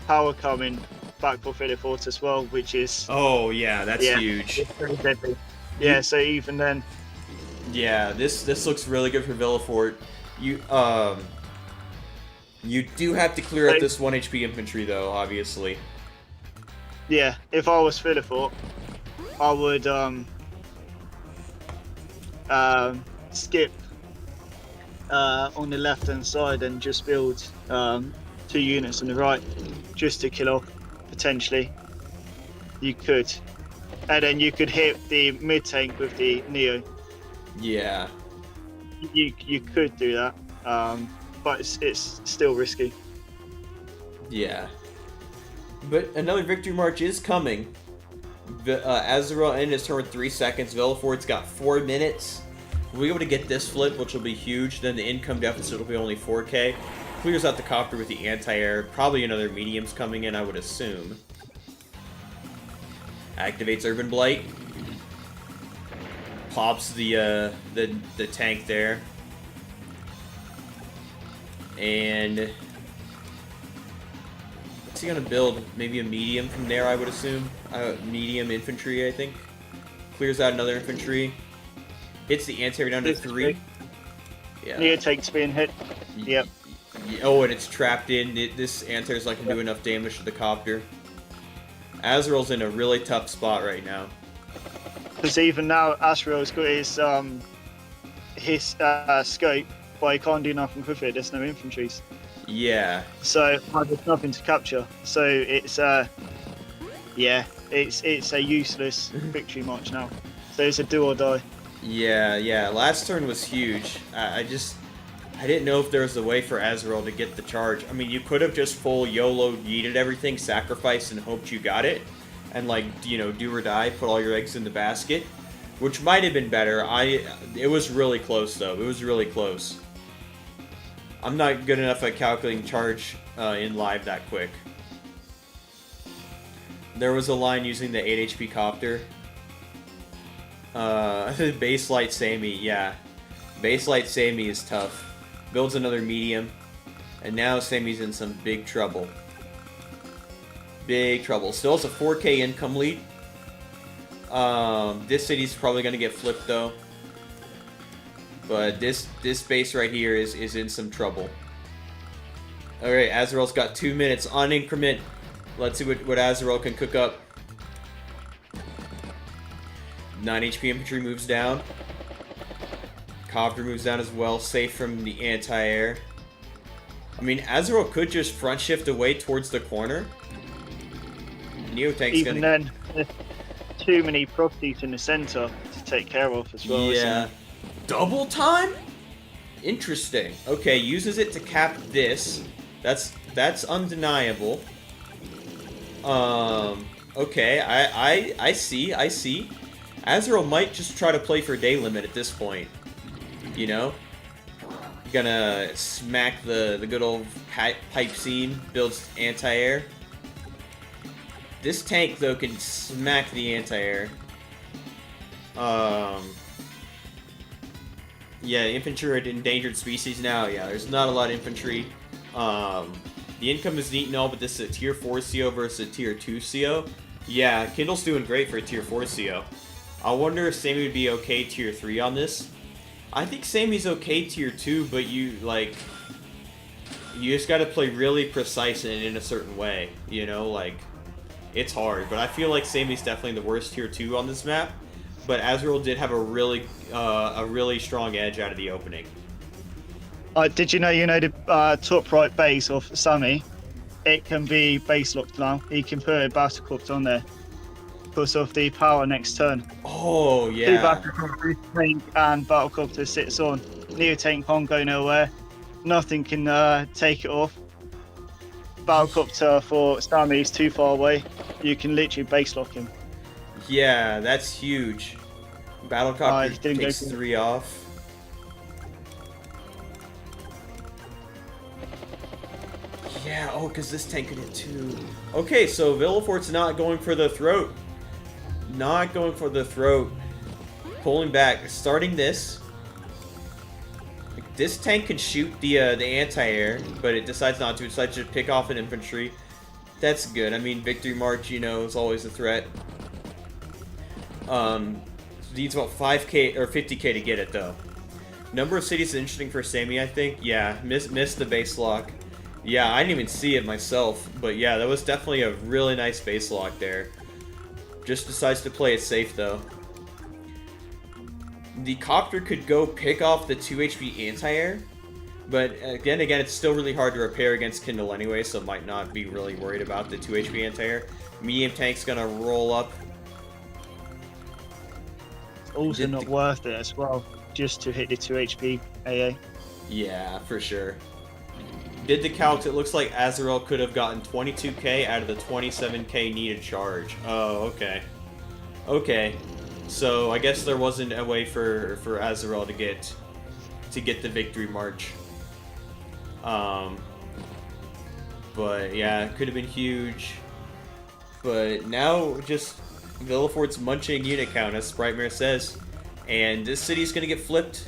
power coming back for Villefort as well, which is that's huge. It's very deadly. Yeah, so even then. Yeah, this looks really good for Villefort. You do have to clear out this 1 HP infantry though, obviously. Yeah, if I was Villefort, I would skip on the left hand side and just build 2 units on the right just to kill off potentially. You could, and then you could hit the mid tank with the Neo. Yeah, you could do that, but it's still risky. Yeah, but another victory march is coming. Azarel ended his turn with 3 seconds. Villefort's got 4 minutes. We'll be able to get this flip, which will be huge. Then the income deficit will be only 4K. Clears out the copter with the anti-air. Probably another medium's coming in, I would assume. Activates Urban Blight. Pops the tank there. And what's he gonna build? Maybe a medium from there, I would assume. Medium infantry, I think. Clears out another infantry. Hits the anti-air down to 3. Yeah. Neo tank's being hit. Yep. Oh, and it's trapped in. This anti-air's not gonna do enough damage to the copter. Azarel's in a really tough spot right now. Because even now, Azarel's got his scope, but he can't do nothing with it. There's no infantries. Yeah. So there's nothing to capture. So it's it's a useless victory march now. So it's a do or die. Yeah. Last turn was huge. I didn't know if there was a way for Azarel to get the charge. I mean, you could have just full YOLO yeeted everything, sacrificed, and hoped you got it. And, like, you know, do or die, put all your eggs in the basket. Which might have been better. It was really close, though. It was really close. I'm not good enough at calculating charge in live that quick. There was a line using the 8 HP copter. Base Light Sammy, yeah. Base Light Sammy is tough. builds another medium, and now Sammy's in some big trouble. Big trouble. Still has a 4K income lead. This city's probably gonna get flipped though. But this base right here is in some trouble. Alright, Azarel's got 2 minutes on increment. Let's see what Azarel can cook up. 9 HP infantry moves down. Copter moves down as well, safe from the anti-air. I mean, Azarel could just front shift away towards the corner. Neotank's Even then, there's too many properties in the center to take care of as well. Yeah. Double time? Interesting. Okay, uses it to cap this. That's undeniable. Okay, I see. Azarel might just try to play for day limit at this point. You know? Gonna smack the good old pipe scene, builds anti-air. This tank, though, can smack the anti-air. Yeah, infantry are an endangered species now. Yeah, there's not a lot of infantry. The income is neat and all, but this is a tier 4 CO versus a tier 2 CO. Yeah, Kindle's doing great for a tier 4 CO. I wonder if Sammy would be okay tier 3 on this. I think Sammy's okay tier 2, but you just gotta play really precise and in a certain way, you know, like, it's hard. But I feel like Sammy's definitely the worst tier 2 on this map, but Azarel did have a really strong edge out of the opening. Did you know the top right base of Sammy, it can be base locked now. He can put a battlecruiser on there because of the power next turn. Oh, yeah. 2 battlecruisers, tank and battlecruiser sits on. Neotank can't go nowhere. Nothing can take it off. Battlecruiser for Sammy is too far away. You can literally base lock him. Yeah, that's huge. Battlecopter takes 3 off. Yeah, oh, because this tank could hit 2. Okay, so Villefort's not going for the throat. Not going for the throat. Pulling back. Starting this. This tank can shoot the anti-air, but it decides not to. It decides to pick off an infantry. That's good. I mean, Victory March, you know, is always a threat. Needs about 5k or 50k to get it, though. Number of cities is interesting for Sammy, I think. Yeah, missed the base lock. Yeah, I didn't even see it myself, but yeah, that was definitely a really nice base lock there. Just decides to play it safe, though. The copter could go pick off the 2 HP anti-air, but again, it's still really hard to repair against Kindle anyway, so might not be really worried about the 2 HP anti-air. Medium tank's gonna roll up. Also not worth it as well, just to hit the 2 HP AA. Yeah, for sure. Did the calcs, it looks like Azarel could have gotten 22k out of the 27k needed charge. Oh, okay. Okay. So I guess there wasn't a way for Azarel to get the victory march. But yeah, it could have been huge. But now just Villefort's munching unit count, as Sprightmare says. And this city's gonna get flipped.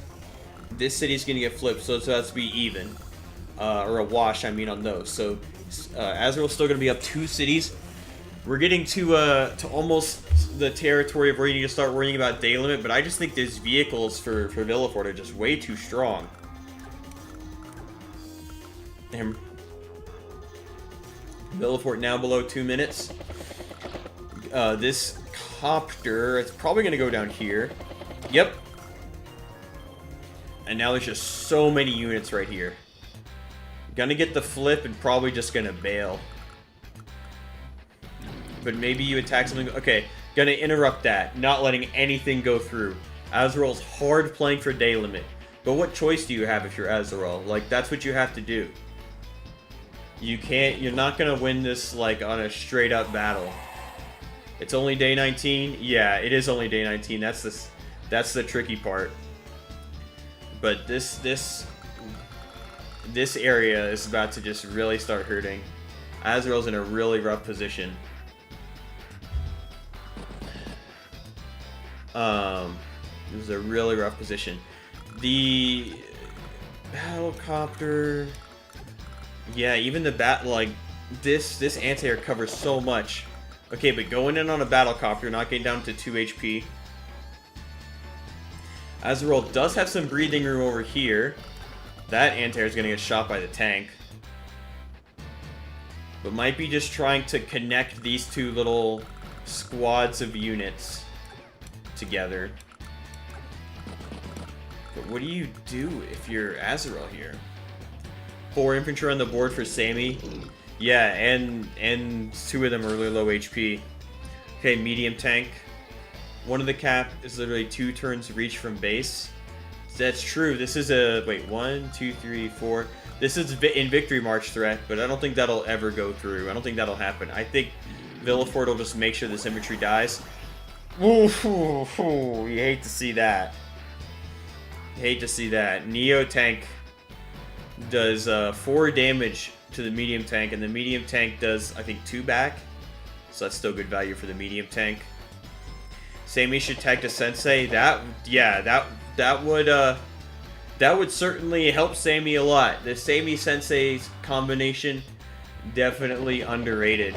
This city's gonna get flipped, so it has to be even. Or a wash, I mean, on those. So Azarel's still gonna be up 2 cities. We're getting to almost the territory of where you need to start worrying about day limit, but I just think these vehicles for Villefort are just way too strong. And Villefort now below 2 minutes. This copter, it's probably gonna go down here. Yep. And now there's just so many units right here. Gonna get the flip and probably just gonna bail. But maybe you attack something. Okay, gonna interrupt that. Not letting anything go through. Azarel's hard playing for day limit. But what choice do you have if you're Azarel? Like, that's what you have to do. You're not gonna win this, like, on a straight up battle. It's only day 19? Yeah, it is only day 19. That's the tricky part. But this area is about to just really start hurting. Azarel's in a really rough position. This is a really rough position. Battlecopter. Yeah, even the like this anti-air covers so much. Okay, but going in on a battlecopter, not getting down to 2 HP. Azarel does have some breathing room over here. That anti-air is going to get shot by the tank. But might be just trying to connect these two little squads of units together. But what do you do if you're Azarel here? 4 infantry on the board for Sammy. Yeah, and 2 of them are really low HP. Okay, medium tank. One of the cap is literally 2 turns reach from base. That's true. This is a... Wait, 1, 2, 3, 4... This is in Victory March threat, but I don't think that'll ever go through. I don't think that'll happen. I think Villefort will just make sure this infantry dies. Ooh, you hate to see that. You hate to see that. Neo tank does 4 damage to the medium tank, and the medium tank does, I think, 2 back. So that's still good value for the medium tank. Sammy should tag to Sensei. That would certainly help Sammy a lot. The Sammy Sensei's combination, definitely underrated.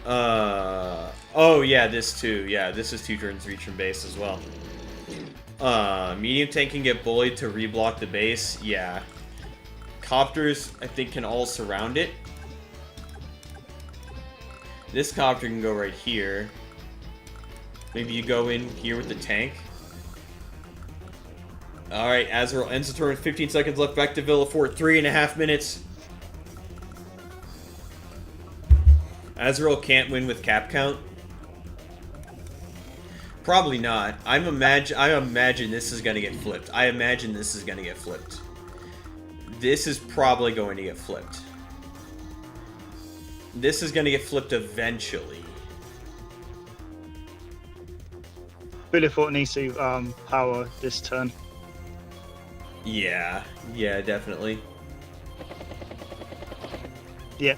Oh yeah, this too. Yeah, this is 2 turns reach from base as well. Medium tank can get bullied to reblock the base. Yeah. Copters, I think, can all surround it. This copter can go right here. Maybe you go in here with the tank. Alright, Azarel ends the turn with 15 seconds left. Back to Villefort, 3.5 minutes. Azarel can't win with cap count. Probably not. I imagine this is gonna get flipped. I imagine this is gonna get flipped. This is probably going to get flipped. This is gonna get flipped eventually. Villefort needs to power this turn. Yeah, definitely. Yeah.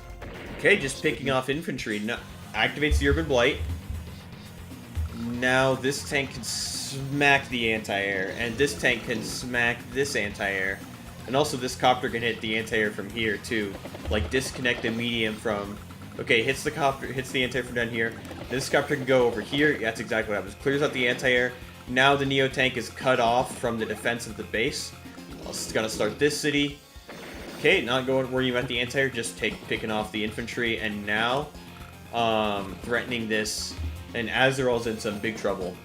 Okay, just picking off infantry. No, activates the Urban Blight. Now this tank can smack the anti-air, and this tank can smack this anti-air. And also this copter can hit the anti-air from here too. Like disconnect the medium from... Okay, hits the anti-air from down here. This copter can go over here. That's exactly what happens. Clears out the anti-air. Now the Neo tank is cut off from the defense of the base. It's gonna start this city. Okay, not going worrying about the anti-air, just picking off the infantry, and now threatening this. And Azarel's in some big trouble.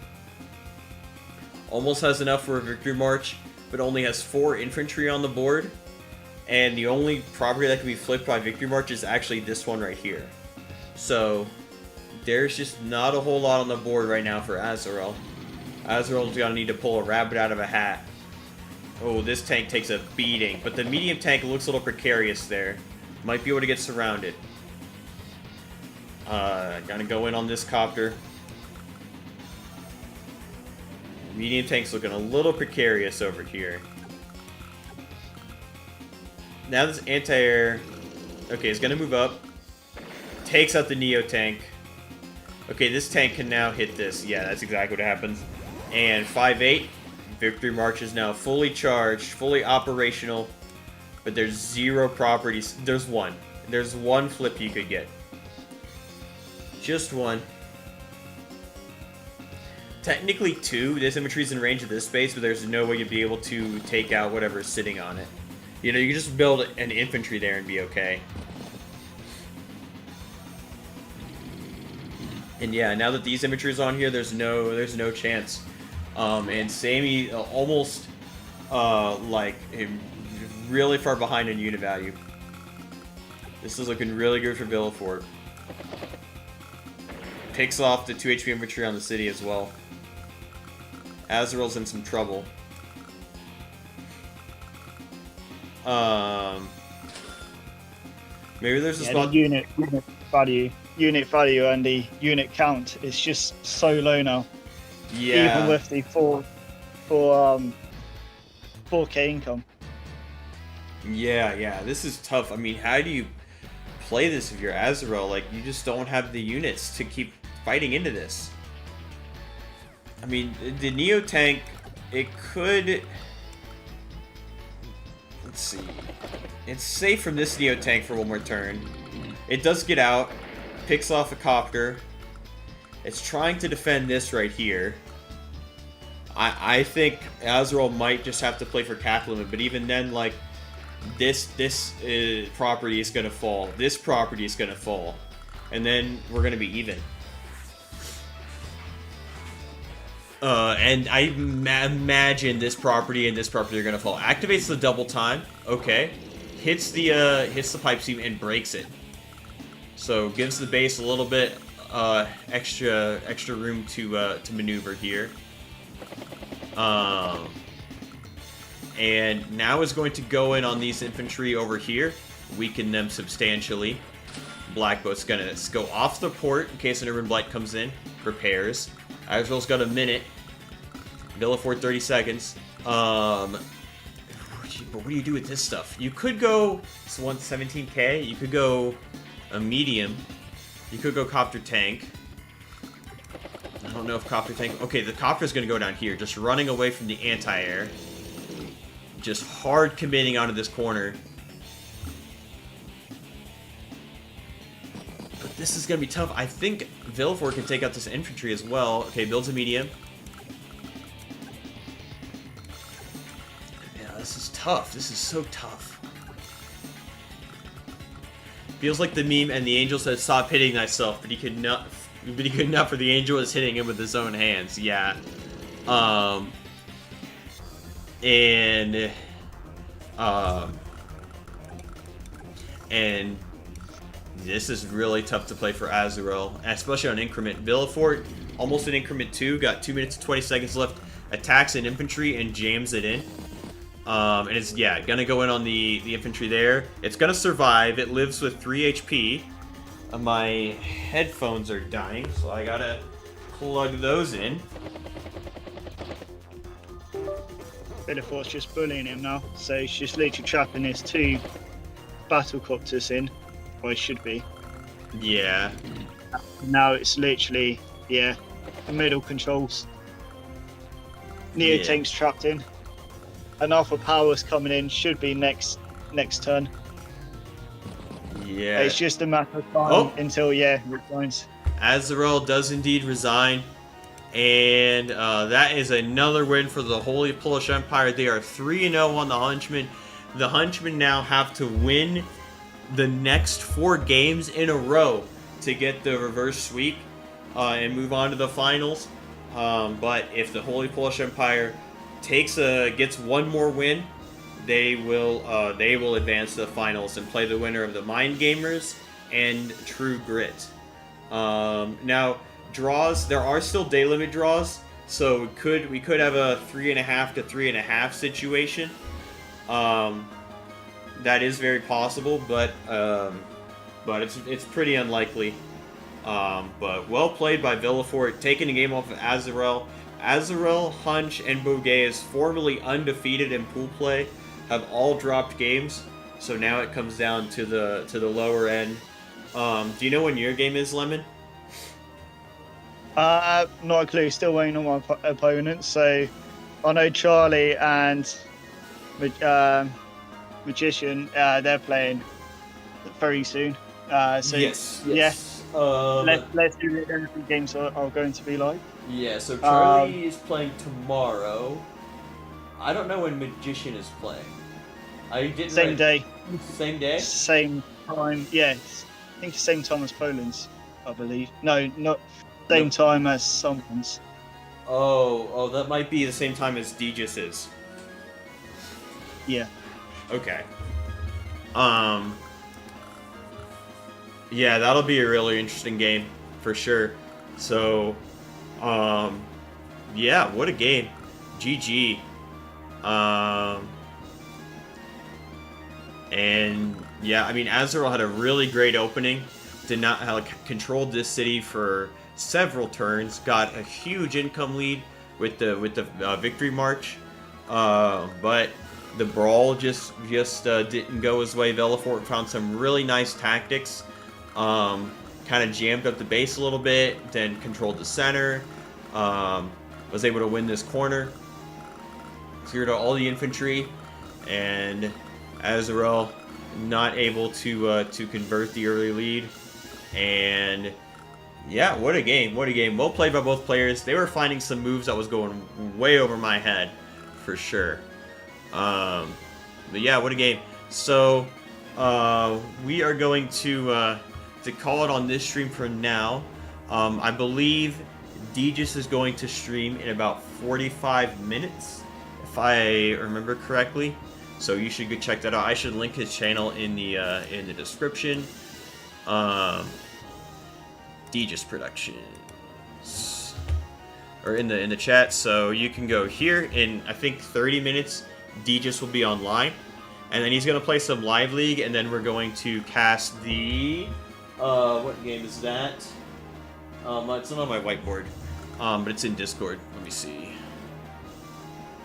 Almost has enough for a victory march, but only has 4 infantry on the board. And the only property that can be flipped by victory march is actually this one right here. So there's just not a whole lot on the board right now for Azarel. Azarel's gonna need to pull a rabbit out of a hat. Oh, this tank takes a beating, but the medium tank looks a little precarious there. Might be able to get surrounded. Gonna go in on this copter. Medium tank's looking a little precarious over here. Now this anti-air... Okay, it's gonna move up. Takes out the Neo tank. Okay, this tank can now hit this. Yeah, that's exactly what happens. And 5-8. Victory March is now fully charged, fully operational. But there's 0 properties. There's 1. There's 1 flip you could get. Just 1. Technically 2. This infantry's in range of this base, but there's no way you'd be able to take out whatever's sitting on it. You know, you can just build an infantry there and be okay. And yeah, now that these infantry's on here, there's no chance. And Sammy almost like really far behind in unit value. This is looking really good for Villefort. Picks off the 2 HP infantry on the city as well. Azarel's in some trouble. Maybe there's a spot. The unit value and the unit count is just so low now. Yeah. Even with the 4K income. Yeah. This is tough. I mean, how do you play this if you're Azarel? Like, you just don't have the units to keep fighting into this. I mean, the Neo tank it could... Let's see. It's safe from this Neo tank for one more turn. It does get out, picks off a copter. It's trying to defend this right here. I think Azarel might just have to play for cap limit, but even then, like, this property is going to fall. This property is going to fall. And then we're going to be even. And I imagine this property and this property are going to fall. Activates the double time. Okay. Hits the pipe seam and breaks it. So gives the base a little bit extra room to maneuver here. And now is going to go in on these infantry over here, weaken them substantially. Blackboat's gonna go off the port in case an Urban Blight comes in, repairs. Azarel's got a minute. Villefort 30 seconds. But what do you do with this stuff? You could go 17k. You could go a medium. You could go copter tank. I don't know if copter tank... Okay, the copter's going to go down here. Just running away from the anti-air. Just hard committing onto this corner. But this is going to be tough. I think Villefort can take out this infantry as well. Okay, builds a medium. Yeah, this is tough. This is so tough. Feels like the meme and the angel said, "Stop hitting thyself," but he could not... But he could not, for the angel is hitting him with his own hands. Yeah. And this is really tough to play for Azarel, especially on increment. Villefort, almost an increment 2, got 2 minutes and 20 seconds left, attacks an infantry and jams it in. And it's, yeah, gonna go in on the infantry there. It's gonna survive. It lives with 3 HP. My headphones are dying, so I gotta plug those in. Villefort's just bullying him now, so he's just literally trapping his 2 battlecopters in, or it should be. Yeah. Now it's literally, yeah, the middle controls. Neo tank's trapped in. And Alpha Power's coming in, should be next turn. Yeah. It's just a matter of time until, resigns. Azarel does indeed resign. And that is another win for the Holy Polish Empire. They are 3-0 on the Hunchmen. The Hunchmen now have to win the next 4 games in a row to get the reverse sweep and move on to the finals. But if the Holy Polish Empire gets one more win, they will advance to the finals and play the winner of the Mind Gamers and True Grit. Now, draws, there are still day limit draws, so we could have a 3.5 to 3.5 situation. That is very possible, but it's pretty unlikely. But well played by Villefort, taking the game off of Azarel. Azarel, Hunch, and Boguet, formerly undefeated in pool play, have all dropped games, so now it comes down to the lower end. Do you know when your game is, Lemon? Not a clue. Still waiting on my opponents. So I know Charlie and Magician. They're playing very soon. So yes. Yeah. Let's see what the games are going to be like. Yeah. So Charlie is playing tomorrow. I don't know when Magician is playing. Same day. Same day? Same time. Yeah. I think the same time as Poland's, I believe. No, not same time as someone's. Oh, that might be the same time as Degis is. Yeah. Okay. Yeah, that'll be a really interesting game for sure. So, yeah, what a game. GG. And yeah, I mean, Azarel had a really great opening. Controlled this city for several turns. Got a huge income lead with the victory march. But the brawl just didn't go his way. Villefort found some really nice tactics. Kind of jammed up the base a little bit, then controlled the center. Was able to win this corner. cleared out all the infantry, and Azarel not able to convert the early lead. And yeah, what a game! What a game! Well played by both players. They were finding some moves that was going way over my head, for sure. But yeah, what a game! So we are going to call it on this stream for now. I believe Degis is going to stream in about 45 minutes, if I remember correctly. So you should go check that out. I should link his channel in the description. Degis Productions, or in the chat. So you can go here in, I think, 30 minutes. Degis will be online, and then he's gonna play some Live League, and then we're going to cast the what game is that? It's not on my whiteboard, but it's in Discord. Let me see.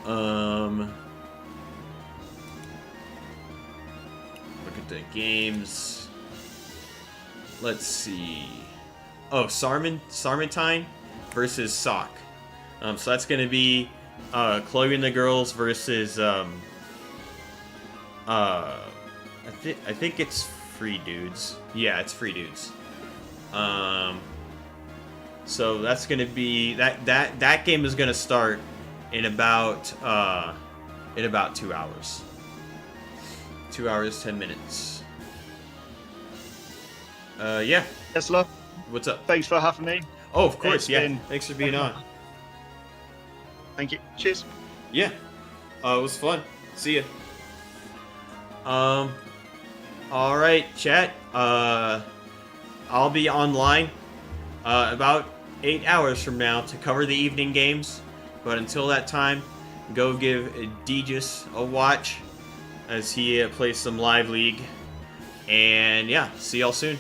Look at the games. Let's see. Oh, Sarmentine versus Sock. So that's gonna be Chloe and the girls versus I think it's Free Dudes. Yeah, it's Free Dudes. So that's gonna be that game is gonna start in about 2 hours. 2 hours, 10 minutes. Yeah. Kesler, What's up? thanks for having me. Oh, of course. Yeah. Been... Thanks for being on. Thank you. Cheers. Yeah. It was fun. See ya. All right, chat. I'll be online about 8 hours from now to cover the evening games. But until that time, go give Degis a watch as he plays some Live League. And yeah, see y'all soon.